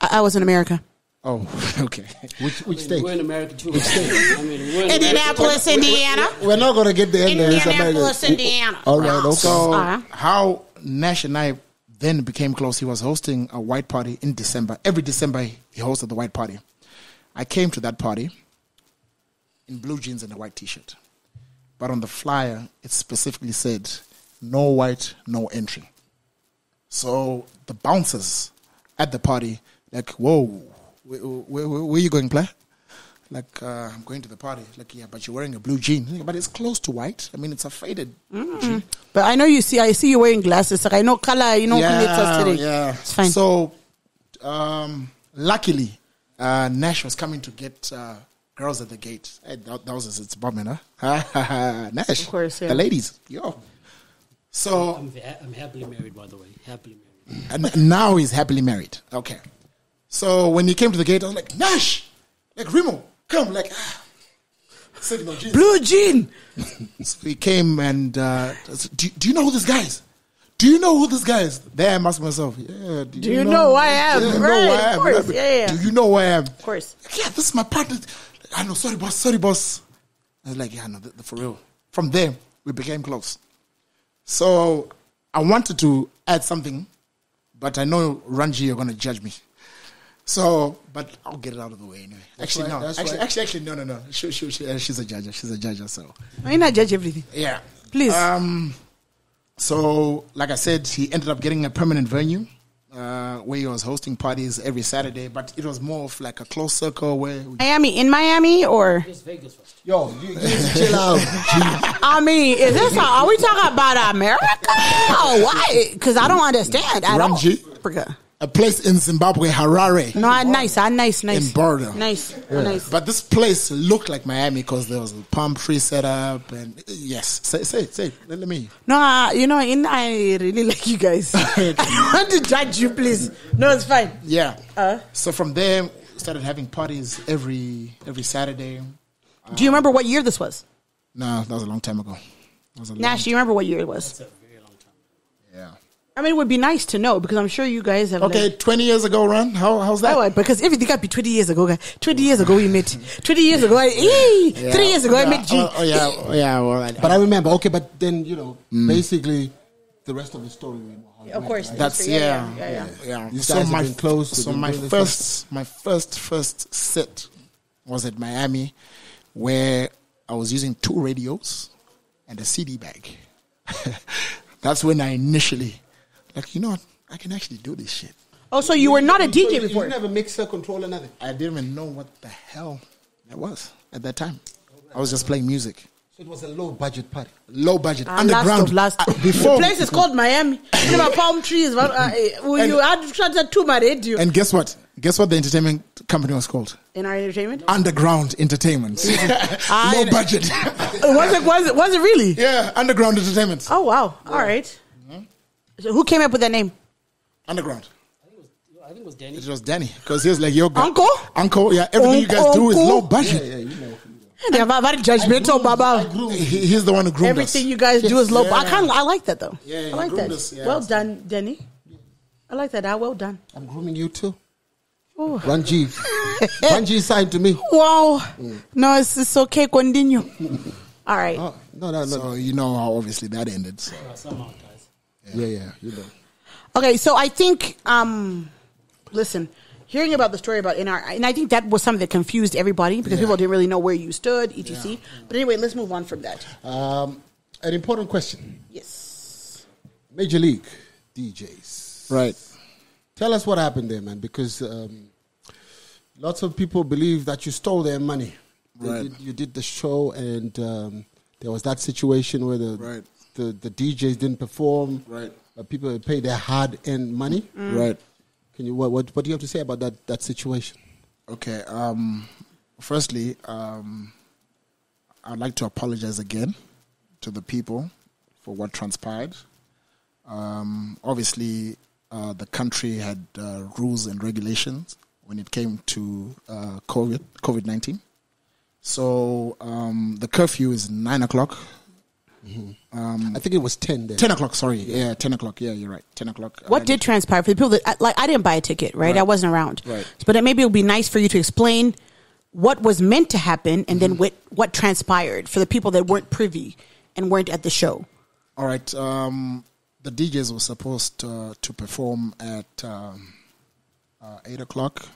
I was in America. Oh, okay. Which state? We're in America too. I mean, we're in Indianapolis, Indiana. We're not going to get the end there. Indianapolis, Indiana. All right, okay. So Uh-huh. how Nash and I then became close, he was hosting a white party in December. Every December, he hosted the white party. I came to that party in blue jeans and a white T-shirt. But on the flyer, it specifically said, no white, no entry. So the bouncers at the party, like, whoa, where are you going, play? Like, I'm going to the party. Like, yeah, but you're wearing a blue jean. Like, but it's close to white. I mean, it's a faded jean. But I know I see you wearing glasses. Like I know color. You know us today. Yeah, It's fine. So, luckily, Nash was coming to get girls at the gate. Hey, that was it's bombing, huh? Nash, Of course, yeah. the ladies, yo. So I'm happily married, by the way. Happily married. and now he's happily married. Okay. So when he came to the gate, I was like, Nash, like Remo, come, like, signal, Jesus. Blue jean. So he came and do you know who this guy is? Do you know who this guy is? There I'm asking myself, yeah. Do you know who I am? Do you know Right, who I am? of course, yeah. Do you know who I am? Of course. Yeah, this is my partner. I know, sorry, boss. I was like, yeah, no, for real. From there, we became close. So I wanted to add something, but I know Ranji, you're going to judge me. So, but I'll get it out of the way anyway. Actually, right, no. that's Actually, no. She's a judge. She's a judge, so. I not judge everything. Yeah. Please. So, like I said, he ended up getting a permanent venue where he was hosting parties every Saturday, but it was more of like a close circle where In Miami or? It's Vegas first. Yo, you need to chill out. I mean, are we talking about America? Oh, why? Because I don't understand. I don't. Ranji? Africa. a place in Zimbabwe, Harare. No, nice. In Border. Nice. Nice. But this place looked like Miami because there was a palm tree set up. And yes, say it. Let me. No, I really like you guys. I don't want to judge you, please. No, it's fine. Yeah. So from there, started having parties every Saturday. Do you remember what year this was? No, that was a long time ago. Nash, do you remember what year it was? That's a very long time. Yeah. I mean, it would be nice to know because I'm sure you guys have. Okay, 20 years ago, Ron. How's that? Oh, because everything got to be 20 years ago, guys. 20 years ago we met. 20 years ago, 3 years ago I met G. Yeah. Well, But I remember. Okay, but then basically, the rest of the story. We know how it Of went, course. right? that's Yeah. You So guys have been close. So You've been my doing this first set was at Miami, where I was using 2 radios and a CD bag. That's when I initially, you know what? I can actually do this shit. Oh, so you were not a So DJ you before? didn't have a mixer, controller, nothing. I didn't even know what the hell that was at that time. I was just playing music. So it was a low budget party. Low budget, Last underground. of last. Before, The place is called Miami. You know, palm trees. You had to my radio. and guess what? Guess what the entertainment company was called? In our entertainment? Underground Entertainment. Low budget. Was it really? Yeah, Underground Entertainment. Oh, wow. All right. So who came up with that name? Underground. I think it was Danny. It was Danny. Because he was like, yo, Uncle? yeah, everything you guys do is Uncle? low budget. Yeah, you know. They're very judgmental, Baba. He's the one who groomed Everything us. you guys do is low. Yeah. I like that though. Yeah, I like you that. groomed us, yeah. Well done, Danny. I like that. Well done. I'm grooming you too. Oh. Ranji signed to me. Wow. No, it's okay. Continue. All right. No. So you know how obviously that ended. So. Somehow, guys. Yeah, you know. Okay, so I think, listen, hearing about the story about NR, and I think that was something that confused everybody because people didn't really know where you stood, etc. Yeah. But anyway, let's move on from that. An important question. Yes. Major League DJs. Right. Tell us what happened there, man, because lots of people believe that you stole their money. Right. You did the show, and there was that situation where the DJs didn't perform. Right. People paid their hard-earned money. Right. Can you what do you have to say about that situation? Okay. Firstly, I'd like to apologize again to the people for what transpired. Obviously, the country had rules and regulations when it came to COVID-19. So the curfew is 9 o'clock. I think it was 10 then. 10 o'clock, sorry. Yeah, 10 o'clock. Yeah, you're right. 10 o'clock. What did transpire for the people that, I didn't buy a ticket, right? I wasn't around. Right. But maybe it would be nice for you to explain what was meant to happen and then what transpired for the people that weren't privy and weren't at the show. All right. The DJs were supposed to perform at 8 o'clock.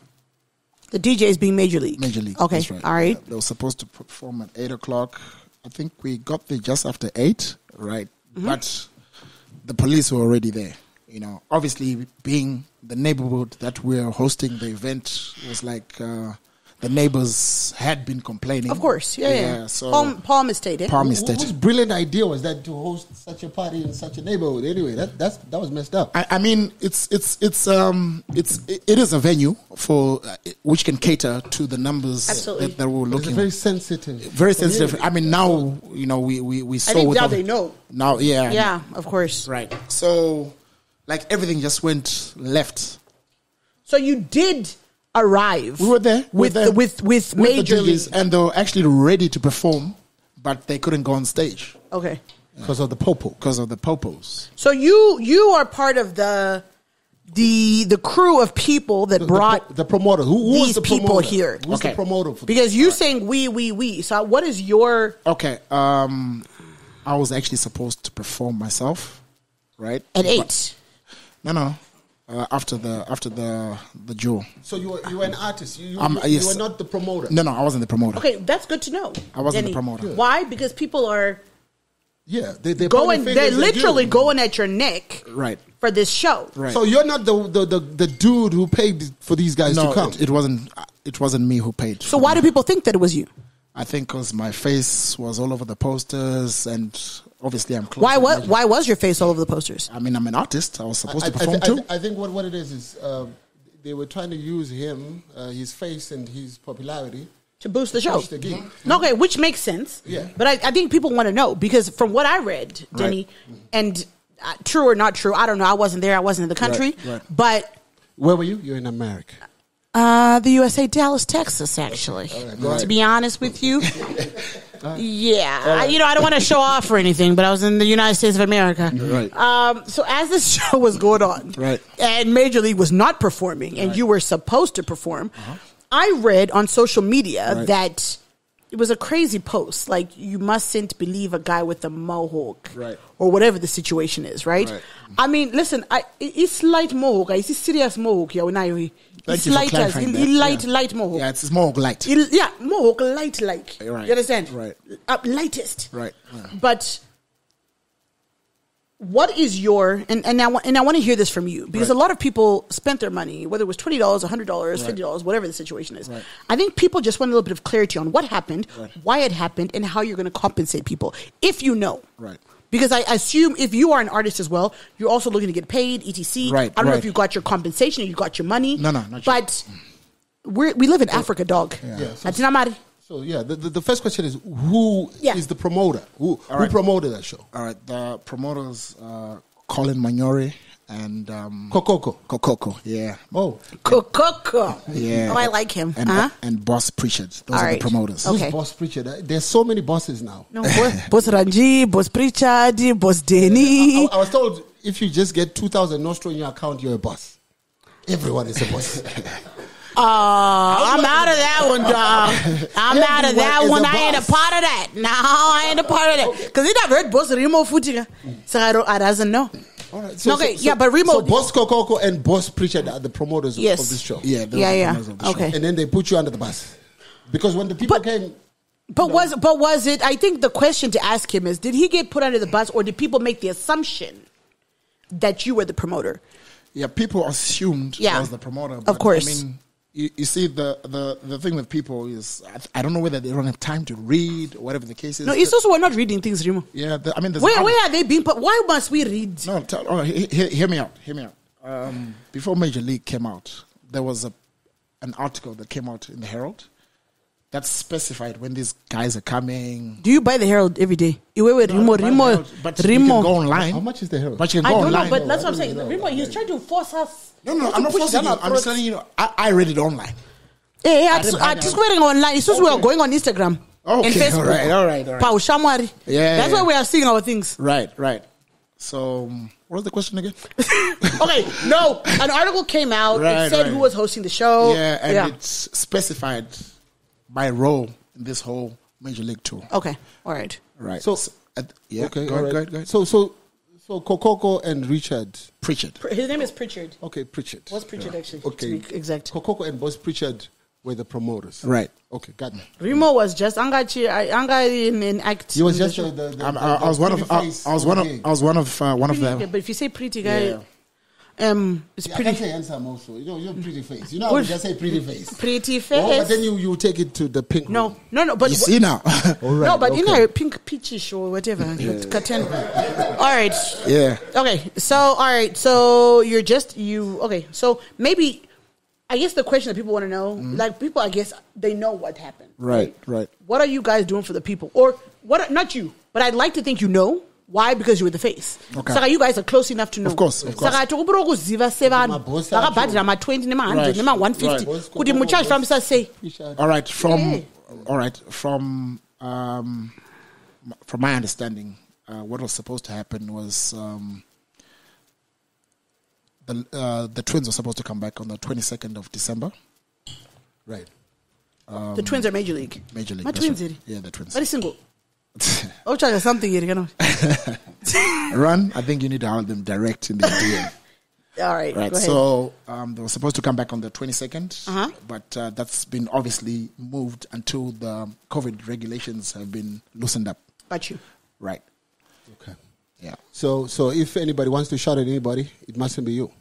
The DJs being Major League. Major League. Okay. That's right. All right. Yeah, they were supposed to perform at 8 o'clock. I think we got there just after 8, right? But the police were already there. You know, obviously being the neighborhood that we're hosting the event was like the neighbors had been complaining. Of course, yeah. So Palm Estate. Palm Estate. Whose brilliant idea was that to host such a party in such a neighborhood? Anyway, that was messed up. I mean, it is a venue for which can cater to the numbers that we're looking. It's very sensitive. Very sensitive. I mean, now we saw. I think now they know. Now, yeah. Yeah, of course. Right. So, like everything just went left. So you did arrive. We were there with Major League, and they were actually ready to perform, but they couldn't go on stage. Okay. Because of the popo. Because of the popos. So you are part of the crew of people that brought the promoter. Who these was the people promoter? here? Who's the promoter? For because you saying we. So what is your... Okay. I was actually supposed to perform myself, right? At 8? No. After the duel. So you were an artist. You yes. were not the promoter. No, I wasn't the promoter. Okay, that's good to know. I wasn't the promoter. Why? Because people are they're going. They're literally going at your neck, right, for this show. Right. So you're not the dude who paid for these guys to come. It wasn't me who paid. So why do people think that it was you? I think because my face was all over the posters, and obviously I'm close. Why was your face all over the posters? I mean, I'm an artist. I was supposed to perform too. I think what it is they were trying to use him, his face and his popularity to boost the show. Push the gig. Okay, which makes sense. Yeah. But I think people want to know because from what I read, Denny, and true or not true, I don't know. I wasn't there. I wasn't in the country. Right. But where were you? You're in America. The USA, Dallas, Texas, actually. Right. To be honest with you. Yeah. I don't want to show off or anything, but I was in the United States of America. Right. So as this show was going on, right, and Major League was not performing, and you were supposed to perform, I read on social media that it was a crazy post, like you mustn't believe a guy with a mohawk, right, or whatever the situation is, right? I mean, listen, it's light mohawk, it's serious mohawk, it's light mohawk. Yeah, it's mohawk light. Mohawk light, like you understand? Right. Lightest. Right. Yeah. But what is your and I want to hear this from you because a lot of people spent their money, whether it was $20, $100, $50, whatever the situation is. Right. I think people just want a little bit of clarity on what happened, why it happened, and how you're going to compensate people, if you know. Right. Because I assume if you are an artist as well, you're also looking to get paid, etc. Right. I don't know if you got your compensation or you got your money. No, not but we live in Africa, dog. Yeah. So the first question is who is the promoter? Who promoted that show? All right, the promoters Colin Manyori and Kokoko, yeah. Oh, Kokoko, yeah. Oh, I like him. And Boss Pritchard. Those are the promoters. Okay. Who's Boss Pritchard? There's so many bosses now. No, Boss Ranji, Boss Pritchard, Boss Denny. I was told if you just get 2,000 Nostro in your account, you're a boss. Everyone is a boss. I'm out of that one, dog. I'm out of that one. I ain't a part of that. No, I ain't a part of that. Because he never heard Boss Remo Futika. So I doesn't know. All right. But Remo. So Boss Kokoko and Boss Pritchard are the promoters of this show. Yeah, those are the owners of the show. Okay. And then they put you under the bus because when the people came. But was it? I think the question to ask him is: did he get put under the bus, or did people make the assumption that you were the promoter? Yeah, people assumed I was the promoter. But of course. I mean, you see, the thing with people is I don't know whether they don't have time to read or whatever the case is. No, it's also we're not reading things, Remo. Yeah, I mean, where are they being put? Why must we read? No, hear me out. Hear me out. Before Major League came out, there was an article that came out in the Herald that specified when these guys are coming. Do you buy the Herald every day? Remo. But you can go online. How much is the Herald? But you can I go don't online. know, but that's what I'm saying. Remo, he's trying to force us. No, I'm not forcing you. I'm just telling you. I read it online. Yeah, I just wearing online. It's just we are going on Instagram and Facebook. All right. Pau Shamwari. Yeah. That's why we are seeing our things. Right. So, what was the question again? Okay, no. An article came out. It said who was hosting the show. Yeah, and it's specified my role in this whole Major League tour. Okay, all right. Right. So, okay, go ahead. So Kokoko and Richard. Pritchard. His name is Pritchard. Okay, Pritchard. What's Pritchard actually? Okay. To be exact. Kokoko and Boss Pritchard were the promoters. Right. Okay, got me. Remo was just anga in act. He was just I was one of them. But if you say pretty guy, it's I pretty. can say handsome also. You know, you're pretty face. You know, I would just say pretty face. Pretty face. Oh, but then you take it to the pink. No. But You see now. All right. no, but in her pink peachish or whatever. Curtain. All right. Yeah. Okay. So all right. So you're just you. Okay. So maybe. I guess the question that people want to know, like people, I guess they know what happened. Right. What are you guys doing for the people? Or what? Not you, but I'd like to think you know. Why? Because you were the face. Okay. So you guys are close enough to know. Of course. Saka tokubro kuziva 7 akabhadira ma 20 nema 100 nema 150 kuti muchaji famisa say. All right. From my understanding, what was supposed to happen was the twins were supposed to come back on the 22nd of December. Right. The twins are Major League. Major League. My twins, right. Yeah, the twins. Very single. Oh, try something here, you know. Run. I think you need to hold them direct in the DM. All right. Go ahead. So they were supposed to come back on the 22nd, but that's been obviously moved until the COVID regulations have been loosened up. Got you. Right. Okay. Yeah. So if anybody wants to shout at anybody, it mustn't be you.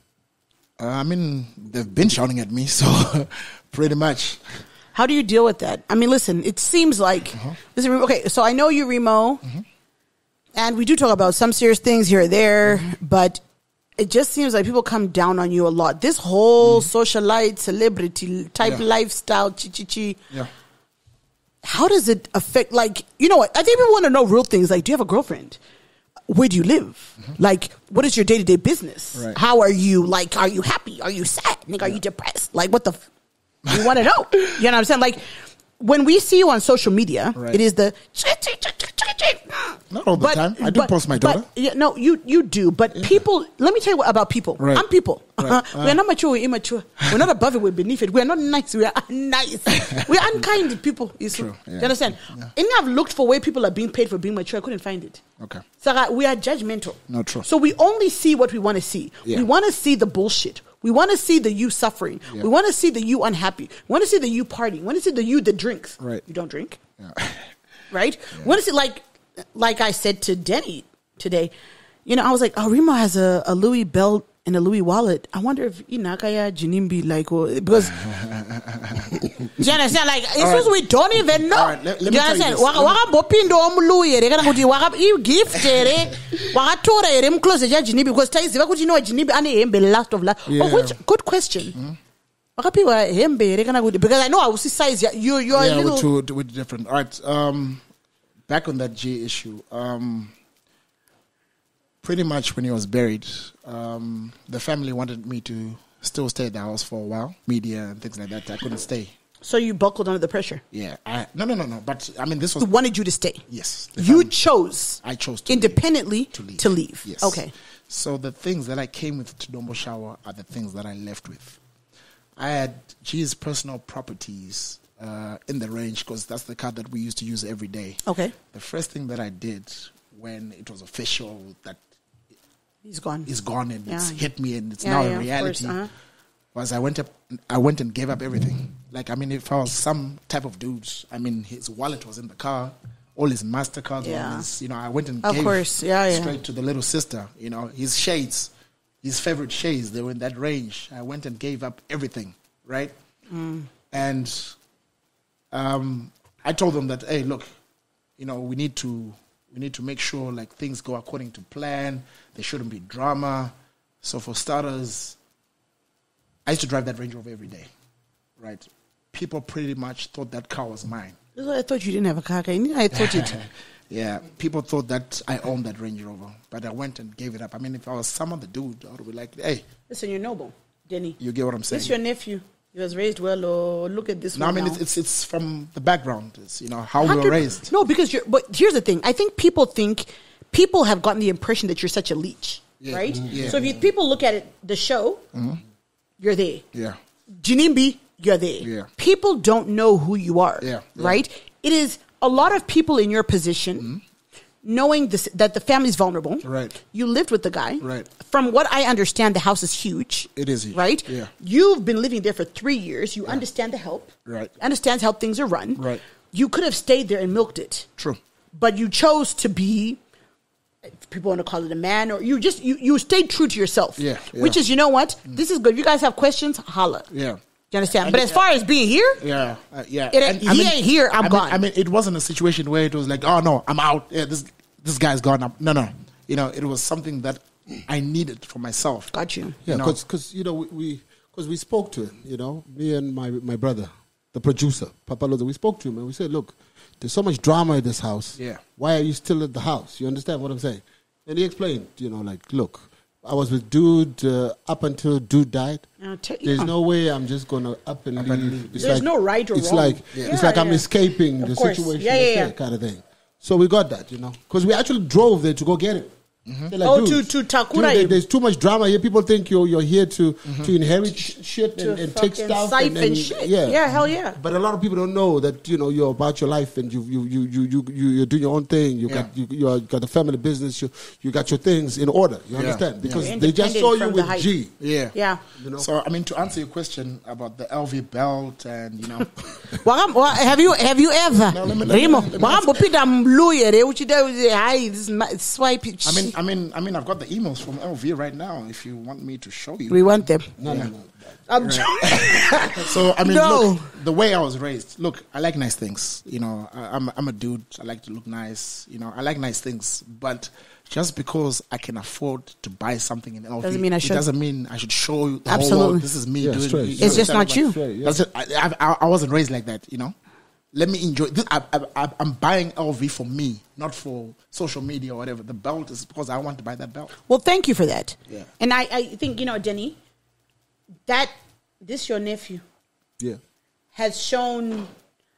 I mean, they've been shouting at me, so pretty much. How do you deal with that? I mean, listen, it seems like... Listen, okay, so I know you, Remo, and we do talk about some serious things here or there, but it just seems like people come down on you a lot. This whole socialite, celebrity type lifestyle, chi-chi-chi. Yeah. How does it affect, like, you know what? I think people want to know real things, like, do you have a girlfriend? Where do you live? Like, what is your day-to-day business? Right. How are you? Like, are you happy? Are you sad? Nigga, are you depressed? Like, what the... We want to know. You know what I'm saying? Like, when we see you on social media, it is the... Not all the time. I do post my daughter. No, you do. But people... Let me tell you about people. Right. I'm people. Right. We are not mature, we're immature. We're not above it, we're beneath it. We are not nice, we are nice. We are unkind people. You see? True. Do you understand? Yeah. And I've looked for where people are being paid for being mature. I couldn't find it. Okay. So we are judgmental. No, true. So we only see what we want to see. Yeah. We want to see the bullshit. We want to see the you suffering. Yeah. We want to see the you unhappy. We want to see the you partying. We want to see the you that drinks. Right. You don't drink. Yeah. Right? We want to see, like I said to Denny today, you know, I was like, oh, Remo has a Louis belt and a Louis wallet. I wonder if Inakaya Jinimbi, like, because, do you understand? Like, it's right. We don't even know. Right, let do you me understand? tell you Waka bopindo Louis, they gonna go waka you gift, waka tora rem close to Jinimbi because ties if I could know Jinimbi and the last of last. Oh, which good question. Because I know I will see size. You're a little with different. All right. Back on that G issue. Pretty much when he was buried, the family wanted me to still stay at the house for a while, media and things like that. I couldn't stay. So you buckled under the pressure? Yeah. No. But I mean, this was. They wanted you to stay. Yes. You chose. I chose to independently to leave. Yes. Okay. So the things that I came with to Dombo Shower are the things that I left with. I had G's personal properties in the range because that's the car that we used to use every day. Okay. The first thing that I did when it was official that He's gone. is gone, and it's Yeah. hit me, and it's Yeah, now yeah, a of reality. course, Was I went and gave up everything. Like, I mean, if I was some type of dude, I mean, his wallet was in the car, all his MasterCards, Yeah. all his, I went and Of gave course, yeah. straight to the little sister, his shades, his favorite shades, they were in that range. I went and gave up everything, right? And I told them that, hey, look, we need to make sure like things go according to plan. There shouldn't be drama. So for starters, I used to drive that Range Rover every day, right? People pretty much thought that car was mine. I thought you didn't have a car. I thought it. Yeah, people thought that I owned that Range Rover, but I went and gave it up. I mean, if I was some other dude, I would be like, hey. Listen, you're noble, Denny. You get what I'm saying? This your nephew. He was raised well, or look at this No, I one mean, now. it's from the background. It's, how we were 100 raised. No, because but here's the thing. I think people have gotten the impression that you're such a leech, Yeah. right? Yeah. So if people look at it, the show, you're there. Yeah. Jinimbi, you're there. Yeah. People don't know who you are, Yeah. right? It is a lot of people in your position knowing that the family's vulnerable. Right. You lived with the guy. Right. From what I understand, the house is huge. It is huge. Right? Yeah. You've been living there for 3 years. You understand the help. Right. Understands how things are run. Right. You could have stayed there and milked it. True. But you chose to be, people want to call it a man, or you stayed true to yourself. Yeah, yeah. Which is, you know what? This is good. If you guys have questions, holla. Yeah. You understand? But as far as being here, Yeah, yeah. He ain't here, I'm gone. I mean, it wasn't a situation where it was like, oh no, I'm out. Yeah, this guy's gone. No. It was something that I needed for myself. got you. Yeah, You know? because we spoke to him, me and my brother, the producer, Papa Loza, we spoke to him and we said, look, there's so much drama in this house. Yeah. Why are you still at the house? You understand what I'm saying? And he explained, look, I was with dude up until dude died. There's no way I'm just gonna up and leave. It's There's no right or it's wrong. Like Yeah. it's like I'm Yeah. escaping Of the course. situation, Yeah. kind of thing. So we got that, because we actually drove there to go get it. They're like, Oh, dude, to Takura dude, him. there's too much drama here. People think you're here to inherit shit To and take fucking stuff siphon shit. Yeah, hell yeah. But a lot of people don't know that you're about your life and you're doing your own thing. You got the family business. You got your things in order. You understand? Because You're they just independent saw you from the with hype. G. Yeah. Yeah. So I mean, to answer your question about the LV belt and Have you ever? No, let me Remo, answer. wahambo phinda mluyere uchida hayi this is swipe. I mean, I've got the emails from LV right now. If you want me to show you. We want them. No. I'm So I mean, No. look, the way I was raised. Look, I like nice things. I'm a dude. I like to look nice. I like nice things. But just because I can afford to buy something in LV Doesn't mean I should. It doesn't mean I should show you the whole Absolutely. world. This is me Yeah, doing. straight. It's just not you. Straight, yeah. That's it. I wasn't raised like that. Let me enjoy this. I'm buying LV for me, not for social media or whatever. The belt is because I want to buy that belt. Well, thank you for that. Yeah. And I think, Denny, that this your nephew Yeah. has shown.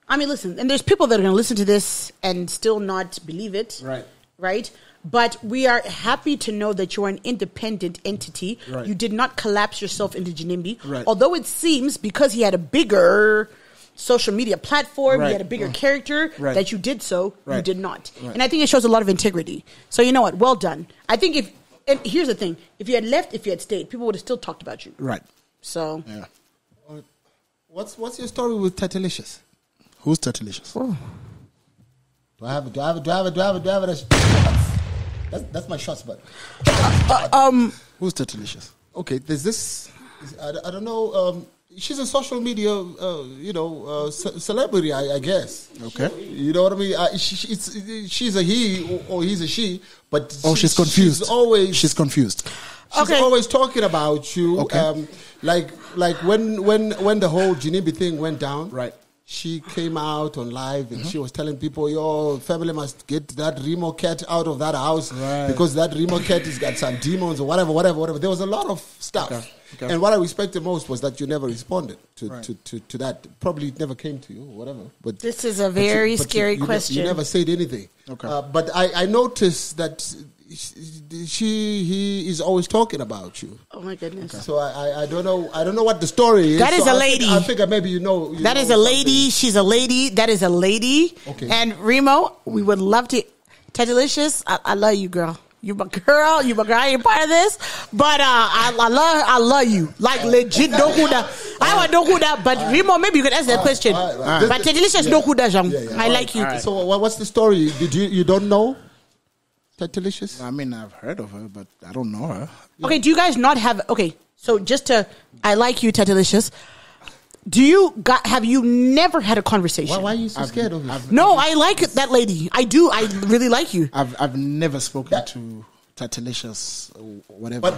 I mean, listen, and there's people that are going to listen to this and still not believe it. Right. Right? But we are happy to know that you're an independent entity. Right. You did not collapse yourself into Jinimbi. Right. Although it seems because he had a bigger social media platform, Right. he had a bigger character, Right. that you did so, you Right. did not. Right. And I think it shows a lot of integrity. So you know what? Well done. I think and here's the thing, if you had stayed, people would have still talked about you. Right. So Yeah. What's your story with Tatalicious? Who's Tatalicious? Do I have it? That's my shots, but Who's Tatalicious? okay. There's this. I don't know. She's a social media, celebrity, I guess. Okay. You know what I mean? She's a he or he's a she, but She's confused. She's confused. Okay. always talking about you. Okay. Like when the whole Jinimbi thing went down, Right. She came out on live and she was telling people, your family must get that Remo cat out of that house Right. because that Remo cat has got some demons or whatever. There was a lot of stuff. Okay. And what I respected most was that you never responded to Right. that. Probably it never came to you or whatever. But this is a very scary you question. You never said anything. Okay. But I noticed that he is always talking about you. Oh my goodness. So I don't know what the story is. That is So a I lady. I figure maybe you know. That is a lady. She's a lady. That is a lady. Okay. And Remo, we would love to. Tatalicious, I love you, girl. You my girl. You my girl. I ain't part of this, but I love you. Like legit, don't do that. I want don't do that. But Remo, maybe you could ask that question. But Delicious, don't do that, Jean. I like you. Right. So what's the story? You don't know Delicious? I mean, I've heard of her, but I don't know her. Okay, do you guys not have? Okay, so I like you, Delicious. Have you never had a conversation? Why are you so scared of it? No, I like that lady. I do. I really like you. I've never spoken to Tatalicious or whatever. But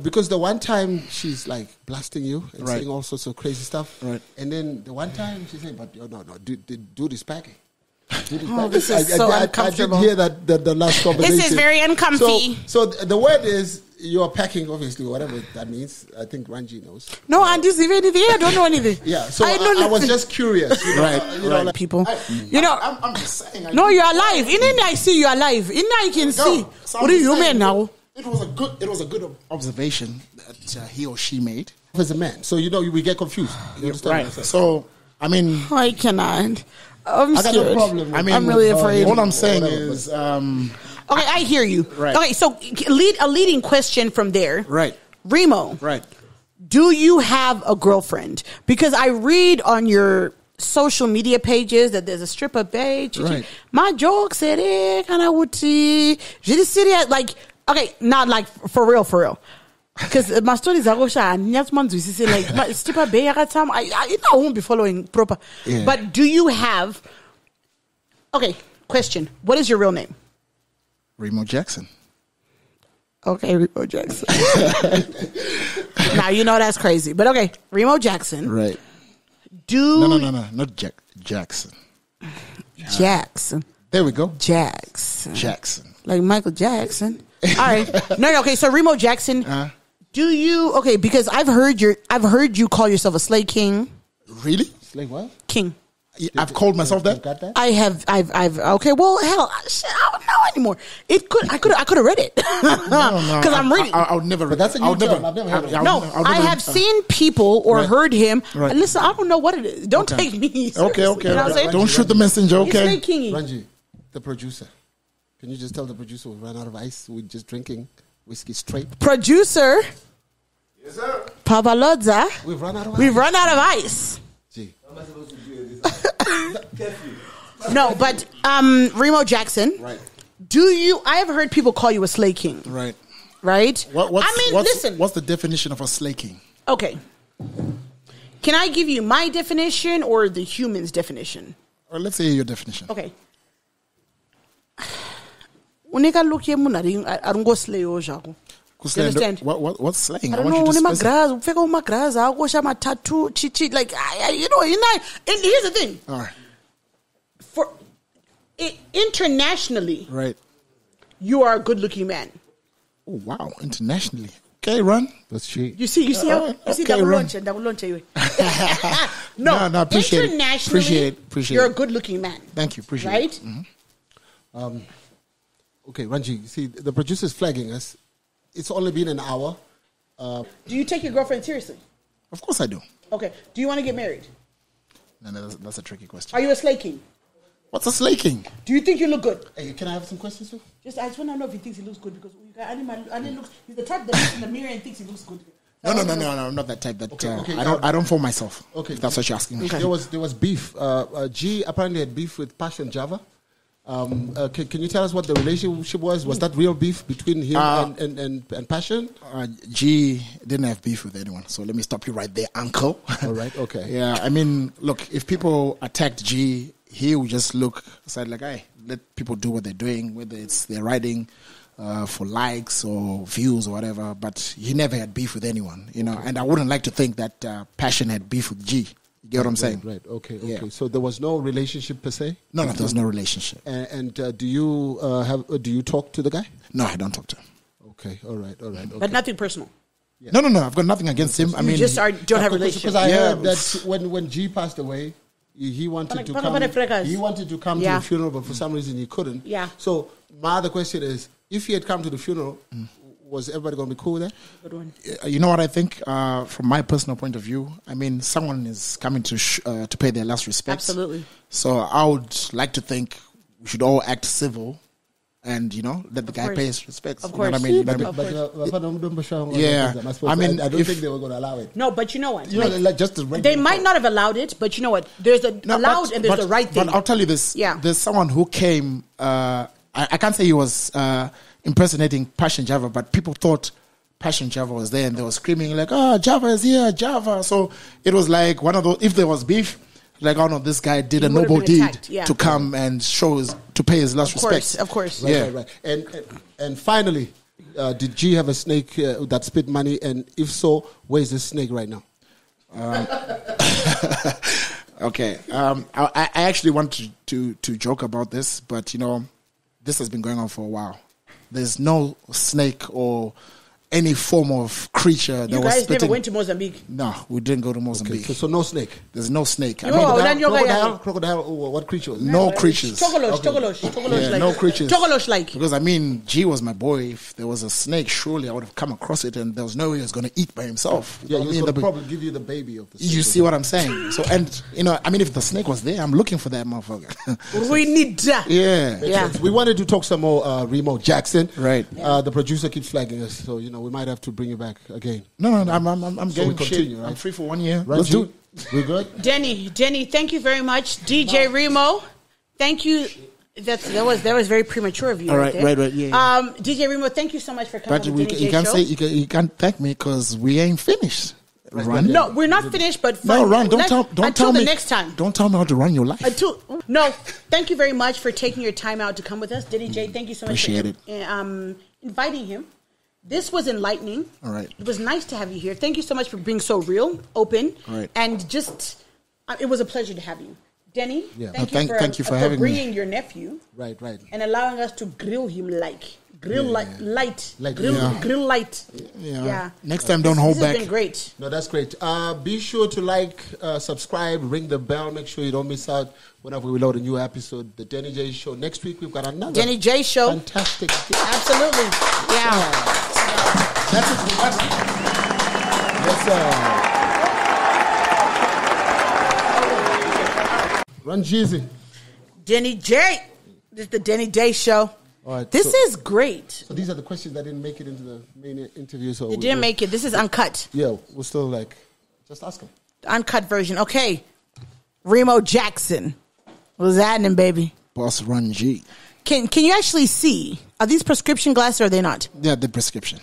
because the one time she's like blasting you and saying all sorts of crazy stuff. Right. And then the one time she said, but no, do this packing. This is so uncomfortable. I did hear that the last conversation. This is very uncomfy. So the word is you're packing, obviously, whatever that means. I think Ranji knows. No, I just even anything. I don't know anything. Yeah, so I was just curious. Like people. I'm just saying. No, you're alive. In India, I see you're alive. In India, I can see. What are you human now? It was a good observation that he or she made. As a man, so we get confused. You understand? Right. So I mean, I cannot. I'm scared. I got no problem. I'm really afraid. All I'm saying is, okay, I hear you. Right. Okay, so a leading question from there. Right. Remo. Right. Do you have a girlfriend? Because I read on your social media pages that there's a stripper page. Right. My joke said, kind of would see. Like, okay, not like for real. Because my stories are like stripper bay. I won't be following proper. Yeah. But do you have? Okay, question. What is your real name? Remo Jackson. Okay, Remo Jackson. Now you know that's crazy, but okay, Remo Jackson. Right. No, not Jackson. Jackson. There we go. Jackson. Like Michael Jackson. All right. No, okay. So Remo Jackson. Do you because I've heard you call yourself a slay king. Really? Slay what? King. I've called myself that. Got that? I've okay. Well, hell, shit, I don't know anymore. I could have read it because I'm reading. I would never. But that's a new term. I've never heard of it. No, I have seen people or heard him. Right. And listen, I don't know what it is. Don't take me seriously. Okay. You know what I'm saying? Don't shoot the messenger. He's slay Okay. kingy. Ranji, the producer. Can you just tell the producer we ran out of ice? We're just drinking whiskey straight. Producer. Yes, sir. Pavalodza. We've run out of ice. We've run out of ice. Gee. How am I supposed to do this? No, but Remo Jackson. Right. I have heard people call you a slay king. Right. Right? Listen. What's the definition of a slay king? Okay. Can I give you my definition or the human's definition? Or let's say your definition. Okay. Unika look ye munari arungo slay ojago. You understand? What's slaying? I don't know. Tattoo, cheat. Like, and here's the thing. All right. For internationally, Right. you are a good-looking man. Oh, wow. Internationally. Okay, Ron. That's cheap. You see okay, double Ron. launch. No, appreciate it. Internationally, Appreciate you're it. a good-looking man. Thank you. Appreciate Right? it. Mm-hmm. Okay, Ranji, you see, the producer's flagging us. It's only been an hour. Do you take your girlfriend seriously? Of course I do. Okay. Do you want to get married? No, that's a tricky question. Are you a slay king? What's a slay king? Do you think you look good? Hey, can I have some questions, too? I just want to know if he thinks he looks good because he's the type that looks in the mirror and thinks he looks good. No, I'm not that type. That Okay, I don't fool myself. Okay. If that's what you're asking me. Okay. There was beef. G apparently had beef with Passion Java. Can you tell us what the relationship was? Was that real beef between him and Passion? G didn't have beef with anyone, so let me stop you right there, uncle. All right, okay. Yeah, I mean, look, if people attacked G, he would just look aside like, hey, let people do what they're doing, whether it's they're writing for likes or views or whatever, but he never had beef with anyone, and I wouldn't like to think that Passion had beef with G. You get what I'm saying? Right. Okay. Yeah. So there was no relationship per se. No, there was no relationship. And do you talk to the guy? No, I don't talk to him. Okay. All right. Okay. But nothing personal. Yeah. No. I've got nothing against him. I mean, just don't have a relationship. Because I heard that when G passed away, he wanted to come. He wanted to come to the funeral, but for some reason he couldn't. Yeah. So my other question is, if he had come to the funeral, was everybody going to be cool with that? Good one. You know what I think? From my personal point of view, I mean, someone is coming to pay their last respects. Absolutely. So I would like to think we should all act civil and let the guy course. pay his respects. Of You know what I course. mean? You know what I mean? I mean, I don't if- think they were going to allow it. No, but you know what? Like just the They regular might not have allowed it, but you know what? There's a No, allowed and there's the right thing. But I'll tell you this. Yeah. There's someone who came, I can't say he was impersonating Passion Java, but people thought Passion Java was there and they were screaming like, oh, Java is here, Java. So it was like one of those, if there was beef, like, oh no, this guy did a He would have noble been deed attacked, yeah. to come and to pay his last respects. Of course. Right, Yeah. right. And finally, did G have a snake that spit money? And if so, where's the snake right now? Okay. I actually want to joke about this, but this has been going on for a while. There's no snake or any form of creature that You was guys spitting. never went to Mozambique. No, we didn't go to Mozambique. So no snake. There's no snake. I Yo, mean, then you're going- Crocodile. What creature was it? no creatures. Chogolosh Yeah, like. no creatures. Chogolosh like. Because G was my boy. If there was a snake, surely I would have come across it, and there was no way he was going to eat by himself. Yeah, I he mean, was probably give you the baby of the snake. you see what I'm saying? So, and if the snake was there, I'm looking for that motherfucker. We need that. yeah. Yeah. We wanted to talk some more Remo Jackson. Right. The producer keeps flagging us, so we might have to bring you back again. No, I'm So we getting shit. continue, right? I'm free for 1 year. Right, Let's G? do it. We good? Denny, thank you very much. DJ Remo, thank you. That was very premature of you. All right, there. right, yeah. DJ Remo, thank you so much for coming But on the Denny you J can't show. say you can't thank me because we ain't finished. Run. No, we're not finished, but No, fun. run. Don't Until tell the me next time. Don't tell me how to run your life. No, thank you very much for taking your time out to come with us. Denny J, thank you so much Appreciate for inviting him. This was enlightening. All right. It was nice to have you here. Thank you so much for being so real, open, All right. and just, it was a pleasure to have you. Denny, Yeah. Thank you for having me. bringing your nephew Right. and allowing us to grill him light. Light. Grill light. Yeah. Next time, don't hold this back. has been great. No, that's great. Be sure to like, subscribe, ring the bell. Make sure you don't miss out whenever we load a new episode. The Denny J Show. Next week we've got another Denny J Show. fantastic. Absolutely. Yeah. That's it for us. Yes, sir. Run Jeezy. Denny J. This is the Denny J Show. All right, This so- is great. So these are the questions that didn't make it into the main interview. So You didn't make it. This is uncut. Yeah, we're still just ask them. The uncut version. Okay. Remo Jackson. What's happening, baby? Boss Run G. Can you actually see? Are these prescription glasses or are they not? Yeah, the prescription.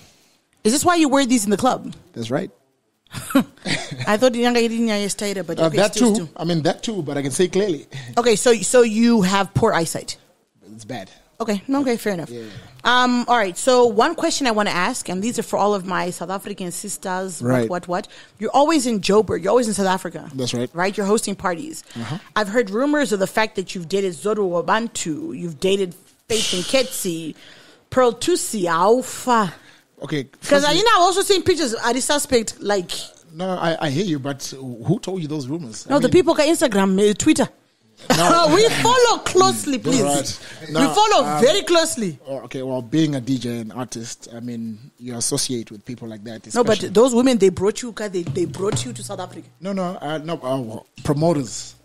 Is this why you wear these in the club? That's right. I thought you didn't stay there, but okay, that still, too. still. I mean that too, but I can say clearly Okay, so you have poor eyesight. it's bad. Okay, fair enough. Yeah. All right. So one question I want to ask, and these are for all of my South African sisters. Right. What? You're always in Joburg. You're always in South Africa. That's right. Right. You're hosting parties. I've heard rumors of the fact that you've dated Zoro Wabantu. You've dated Faith Nketsi, Pearl Tusi, Alpha. Okay. Because firstly- I've also seen pictures. I suspect like No, I hear you, but who told you those rumors? no, the people on Instagram, Twitter. No. We follow closely, please. Right. We No, follow very closely. Okay, well, being a DJ and artist, I mean, you associate with people like that. No, but especially- those women they brought you to South Africa. No. Promoters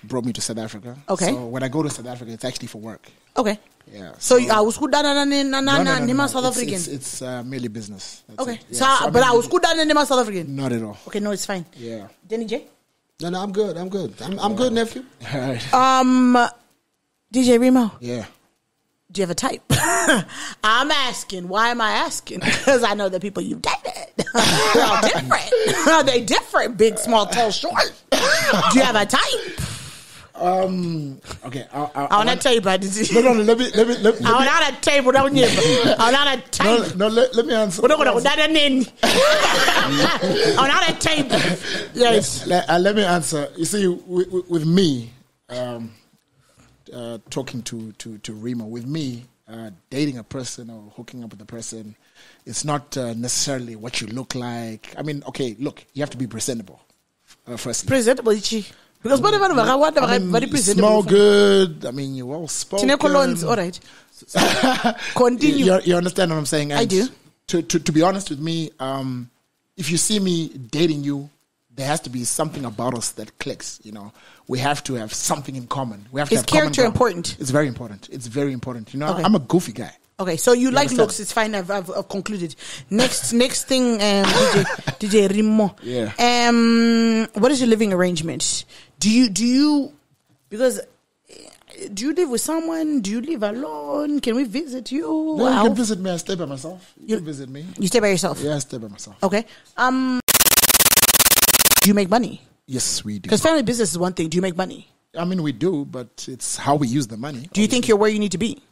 brought me to South Africa. Okay. So when I go to South Africa, it's actually for work. Okay. Yeah. So I was good na South It's- African. It's merely business. That's Okay. it. Yeah, So, I but mean, I was good na South African. Not at all. Okay, no, it's fine. Yeah. Denny J. No, I'm good. I'm good, nephew. All right. DJ Remo, Yeah. do you have a type? I'm asking. Why am I asking? Because I know the people you've dated. They're all different. They different. Big, small, tall, short. Do you have a type? Okay. I want to tell you about this. No. Let me. I want to tell you about it. I want to tell you. No. Let me answer. I want to tell you. Yes. Let me answer. You see, with me, talking to Remo, with me, dating a person or hooking up with a person, it's not necessarily what you look like. I mean, okay, look, you have to be presentable. Firstly, Presentable, Ichi. Because I mean, you presentable. smell good. I mean, you're well spoken. All right. Continue. You understand what I'm saying? I do. To be honest with me, if you see me dating you, there has to be something about us that clicks. You know, we have to have something in common. We have to Is have common character ground. important? It's very important. It's very important. You know, Okay. I'm a goofy guy. Okay, so you like understand? looks. It's fine. I've concluded. Next thing, DJ Rimo. Yeah. What is your living arrangement? Do you because do you live with someone? Do you live alone? Can we visit you? No, you How- can visit me. I stay by myself. You can visit me. You stay by yourself. Yeah, I stay by myself. Okay. Do you make money? Yes, we do. Because family business is one thing. Do you make money? I mean, we do, but it's how we use the money. Do you think you're where you need to be?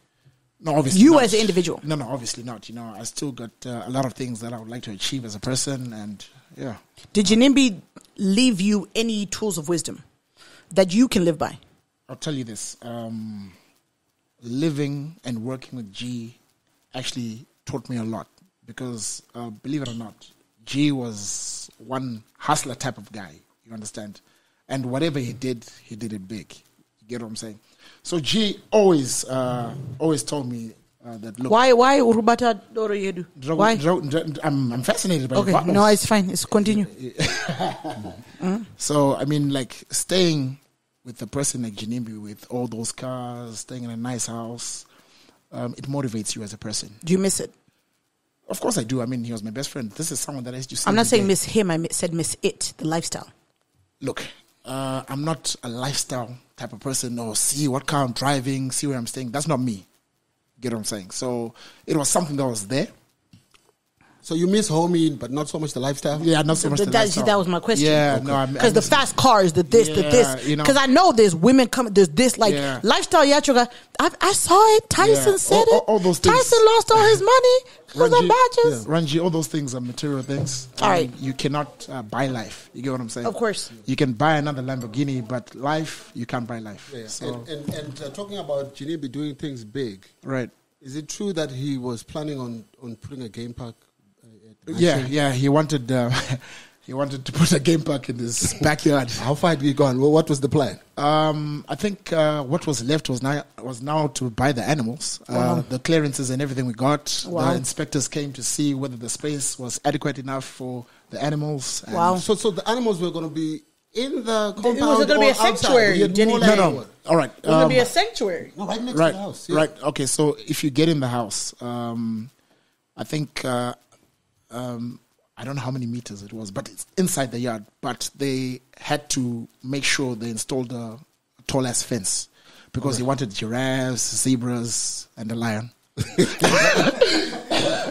No, obviously You not. as an individual? No, obviously not. You know, I still got a lot of things that I would like to achieve as a person, and yeah. Did Janimbi leave you any tools of wisdom that you can live by? I'll tell you this. Living and working with G actually taught me a lot because, believe it or not, G was one hustler type of guy, you understand? And whatever he did it big. You get what I'm saying? So G always told me that, look... Why Urubata Doro Yedu? Why? I'm fascinated by Okay, your no, it's fine. It's continue. So, I mean, like, staying with a person like Janimbi with all those cars, staying in a nice house, it motivates you as a person. Do you miss it? Of course I do. I mean, he was my best friend. This is someone that I used to see I'm not every saying day. miss him. I said miss it, the lifestyle. Look, I'm not a lifestyle type of person or see what car I'm driving, see where I'm staying. That's not me. Get what I'm saying? So it was something that was there. So you miss homie, but not so much the lifestyle? Yeah, not so much the lifestyle. That was my question. Yeah, no, I because the miss it. fast cars, the this, the Yeah, this. you know. Because I know there's women coming. There's this like Yeah. lifestyle. Yachoga. I saw it. Tyson Yeah, said all it. those things. Tyson lost all his money because of badges. Ranji, all those things are material things. All right. You cannot buy life. You get what I'm saying? Of course. You can buy another Lamborghini, but life, you can't buy life. Yeah. So, And talking about Janimbi doing things big, right. is it true that he was planning on putting a game park? At Yeah. He wanted to put a game park in his backyard. How far had we gone? Well, what was the plan? I think what was left was now to buy the animals, the clearances and everything we got. Wow. The inspectors came to see whether the space was adequate enough for the animals. And Wow. So the animals were going to be in the compound. was gonna be or a outside? sanctuary, We had Jenny. more No, like- no. All right. It's gonna be a sanctuary. No, right next Right, to the house. Yeah. right. Okay, so if you get in the house, I think I don't know how many meters it was, but it's inside the yard. But they had to make sure they installed a tall ass fence because he wanted giraffes, zebras, and a lion.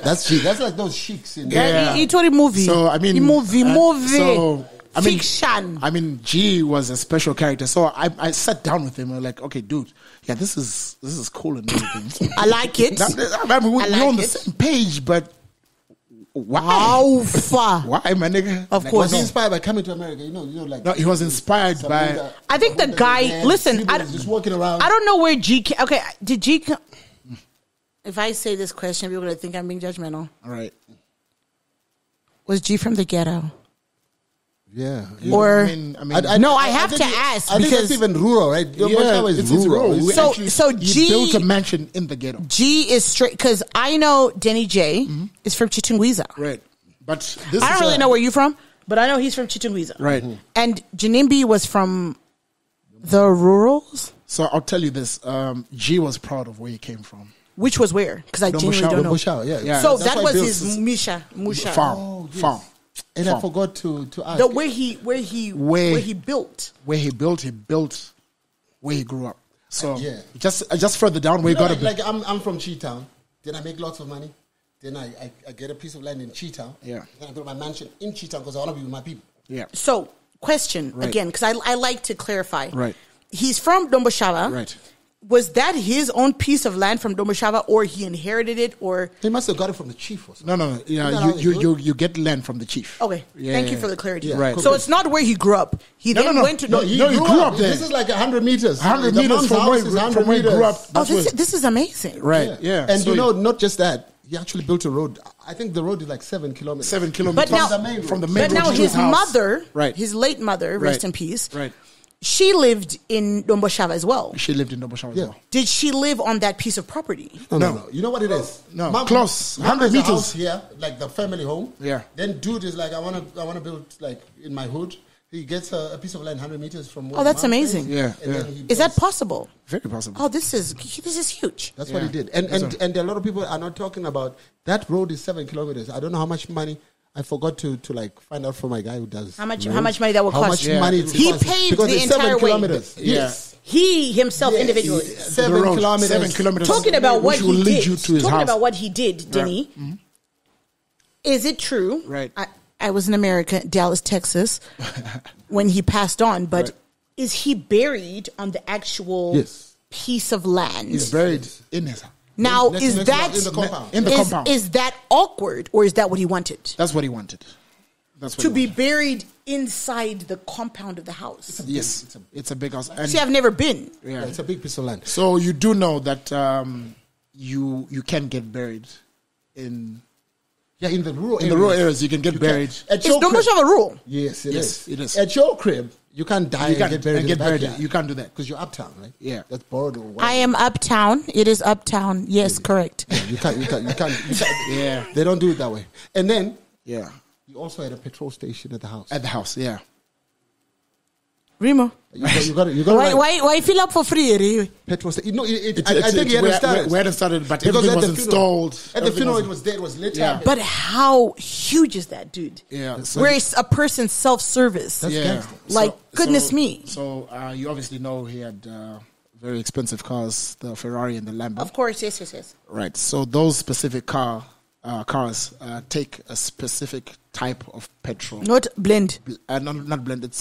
That's like those sheiks in Yeah, he told a movie. So I mean, movie. So I mean, Fiction. I mean, G was a special character. So I sat down with him and like, okay, dude, yeah, this is cool and everything. I like it. I mean, we're I like on the it. same page, but why? How far? Why, my nigga? Of Like, course. Was he inspired by coming to America? You know, like. No, he was inspired by. Sabuda, I think the Sabuda guy- man, listen, people I was don't- just walking around. I don't know where G. Okay, did G? If I say this question, people are gonna think I'm being judgmental. All right. Was G from the ghetto? Yeah. Or I mean, No, I have think to it- ask I think because- that's even rural, right? yeah, It's it's rural. We So- actually- so he G- built a mansion in the ghetto. G is straight because I know Denny J is from Chitungwiza. Right. But this I is don't really a- know where you're from, but I know he's from Chitungwiza. Right. And Janimbi was from the rurals, So I'll tell you this. G was proud of where he came from. which was where? Because I Don't genuinely shout, don't don't know. Bush out, yeah. Yeah. So That's that why was Bill his says- Musha. Farm. Farm. And I Farm. forgot to ask. The where he built. Where he built where he grew up. So Yeah. just further down where he got a bit. like I'm from Cheetown. Then I make lots of money. Then I get a piece of land in Cheetown. Yeah. Then I build my mansion in Cheetown because I want to be with my people. Yeah. So question Right. again because I like to clarify. Right. He's from Domboshava. Right. Was that his own piece of land from Domboshava, or he inherited it, or They must have got it from the chief or something. No. Isn't that Yeah, how they do you get land from the chief. okay? Yeah, Thank you yeah, for the clarity. yeah. Right. So it's not where he grew up. He No, then no. went to. No, He he grew up there. This is like 100 meters. 100 The meters mom's from house where is he 100 grew meters. up. Oh, That's where- this is amazing. Right. Yeah. And So you know, not just that, he actually built a road. I think the road is like 7 kilometers. 7 kilometers But now, the main road. from the main but road now to his house. mother, Right. his late mother, rest Right. in peace. Right. She lived in Domboshava as well. She lived in Domboshava as Yeah. well. Did she live on that piece of property? No. You know what it is? No. Mom- Close. Mom 100 has a meters. house here, like the family home. Yeah. Then dude is like, I want to build like in my hood. He gets a piece of land 100 meters from where Oh, that's the mom amazing. stays, Yeah, and yeah. then he Is that builds- possible? Very possible. Oh, this is huge. That's what he Yeah. did. And a lot of people are not talking about that road is 7 kilometers. I don't know how much money. I forgot to like find out from my guy who does How much roads, money that will how cost? much Yeah. money it He costs. paved Because the it's entire 7 way. kilometers. Yeah. Yes. He himself Yes. individually. 7 road, kilometers. 7 kilometers. Talking about what which will he lead did. you to his Talking house. about what he did, Denny. Is it true? Right. I was in America, Dallas, Texas, when he passed on. But Right. is he buried on the actual Yes. piece of land? He's buried in his house. Now, Next- is next that in the compound. In the compound. Is that awkward, or is that what he wanted? That's what he wanted. That's what To he be wanted. buried inside the compound of the house. Yes, it's a big house. And See, I've never been. Yeah, yeah. it's a big piece of land. So you do know that you can get buried in Yeah, in the rural the rural areas. You can get buried. At It's your not much crib- of a rule. Yes, it Yes, is. it is. At your crib, you can't die You can't and get buried. and get buried. You You can't do that. because you're uptown, right? Yeah. that's borrowed. Or I am uptown. It is uptown. Yes, correct. You can't. Yeah. They don't do it that way. And then Yeah, you also had a petrol station at the house. at the house. Yeah. Remo, You got to why fill up for free? Ri? petrol station. No, It's- I think he it's hadn't started. where it started, but Because everything at was the funeral- installed. At the Everything funeral, was- it was there. It was lit Yeah. up. But how huge is that, dude? Yeah. So Where it's a person's self-service. That's yeah. gangster. Like, goodness me. So you obviously know he had very expensive cars, the Ferrari and the Lambo. Of course, yes. Right. So those specific cars take a specific type of petrol. Not blend, Not blend. It's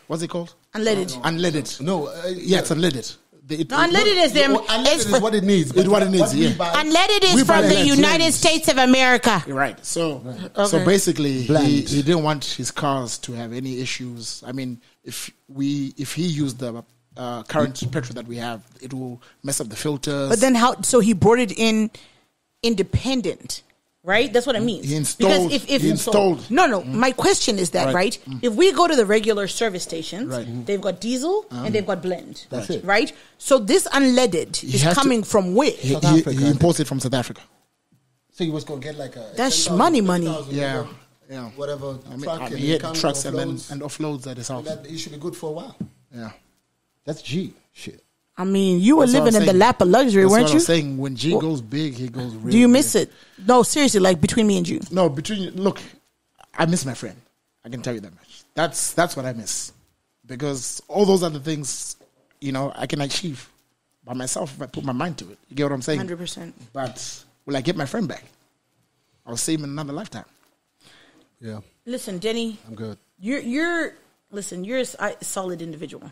what's it called? unleaded. Unleaded. No, Yeah, it's unleaded. No, unleaded is them. Unleaded Is is what it needs. It's what it needs, What we yeah. buy- unleaded We is buy from the blends. United States of America. Right. So Okay. basically, Blend. he didn't want his cars to have any issues. I mean, if he used the current petrol that we have, it will mess up the filters. But then how? So he brought it in independent, right? That's what I mean. He installed- Because if he installed. No. My question is that Right. right? If we go to the regular service stations, Right. they've got diesel and they've got blend. That's it. Right. So this unleaded is has to- coming from where? he, South he, Africa, he imports it from South Africa. So he was going to get like a. That's 10,000, money. 20,000, Yeah. Yeah. Whatever. Truck and he had comes, trucks and offloads, offloads at his house. that it should be good for a while. Yeah. That's G shit. I mean, you were That's what living I'm in the saying. lap of luxury, That's weren't what you? I'm saying. When G goes big, he goes real Do you big. miss it? No, seriously, like between me and you. No, look, I miss my friend. I can tell you that much. That's what I miss. Because all those other things, I can achieve by myself if I put my mind to it. You get what I'm saying? 100%. But will I get my friend back? I'll see him in another lifetime. Yeah, Listen, Denny, I'm good. you're a solid individual.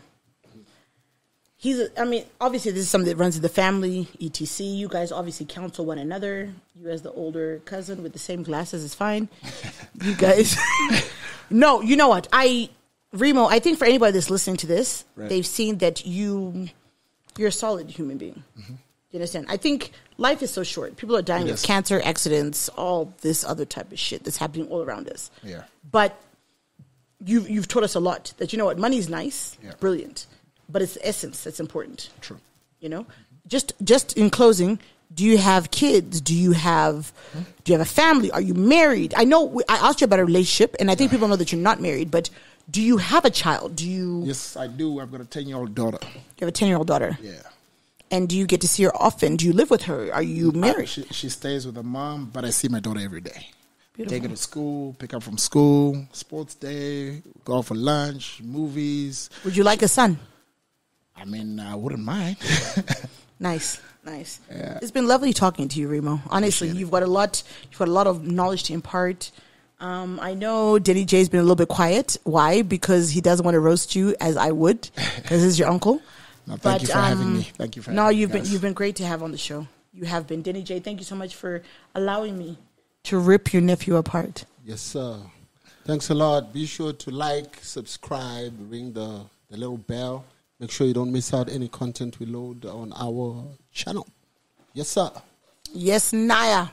Obviously this is something that runs in the family, etc. You guys obviously counsel one another. You as the older cousin with the same glasses is fine. You guys, no, you know what? Remo, I think for anybody that's listening to this, Right. they've seen that you're a solid human being. You understand? I think life is so short. People are dying It of is. cancer, accidents, all this other type of shit that's happening all around us. Yeah. But you've taught us a lot that, money's nice, Yeah. brilliant, but it's the essence that's important. True. Just in closing, do you have kids? Do you have a family? Are you married? I know I asked you about a relationship, and I think people know that you're not married, but do you have a child? Do you Yes, I do. I've got a 10-year-old daughter. have a 10-year-old daughter? Yeah. And do you get to see her often? Do you live with her? Are you married? She stays with her mom, but I see my daughter every day. Beautiful. Take her to school, pick her from school, sports day, go out for lunch, movies. Would you like a son? I mean, I wouldn't mind. Nice. It's been lovely talking to you, Remo. Honestly, you've got a lot of knowledge to impart. I know Denny J's been a little bit quiet. Why? Because he doesn't want to roast you as I would, because he's your uncle. No, thank you for having me. Thank you for No, having me, you've guys. been great to have on the show. You have been. Denny J, thank you so much for allowing me to rip your nephew apart. Yes, sir. Thanks a lot. Be sure to like, subscribe, ring the little bell. Make sure you don't miss out any content we load on our channel. Yes, sir. Yes, Naya.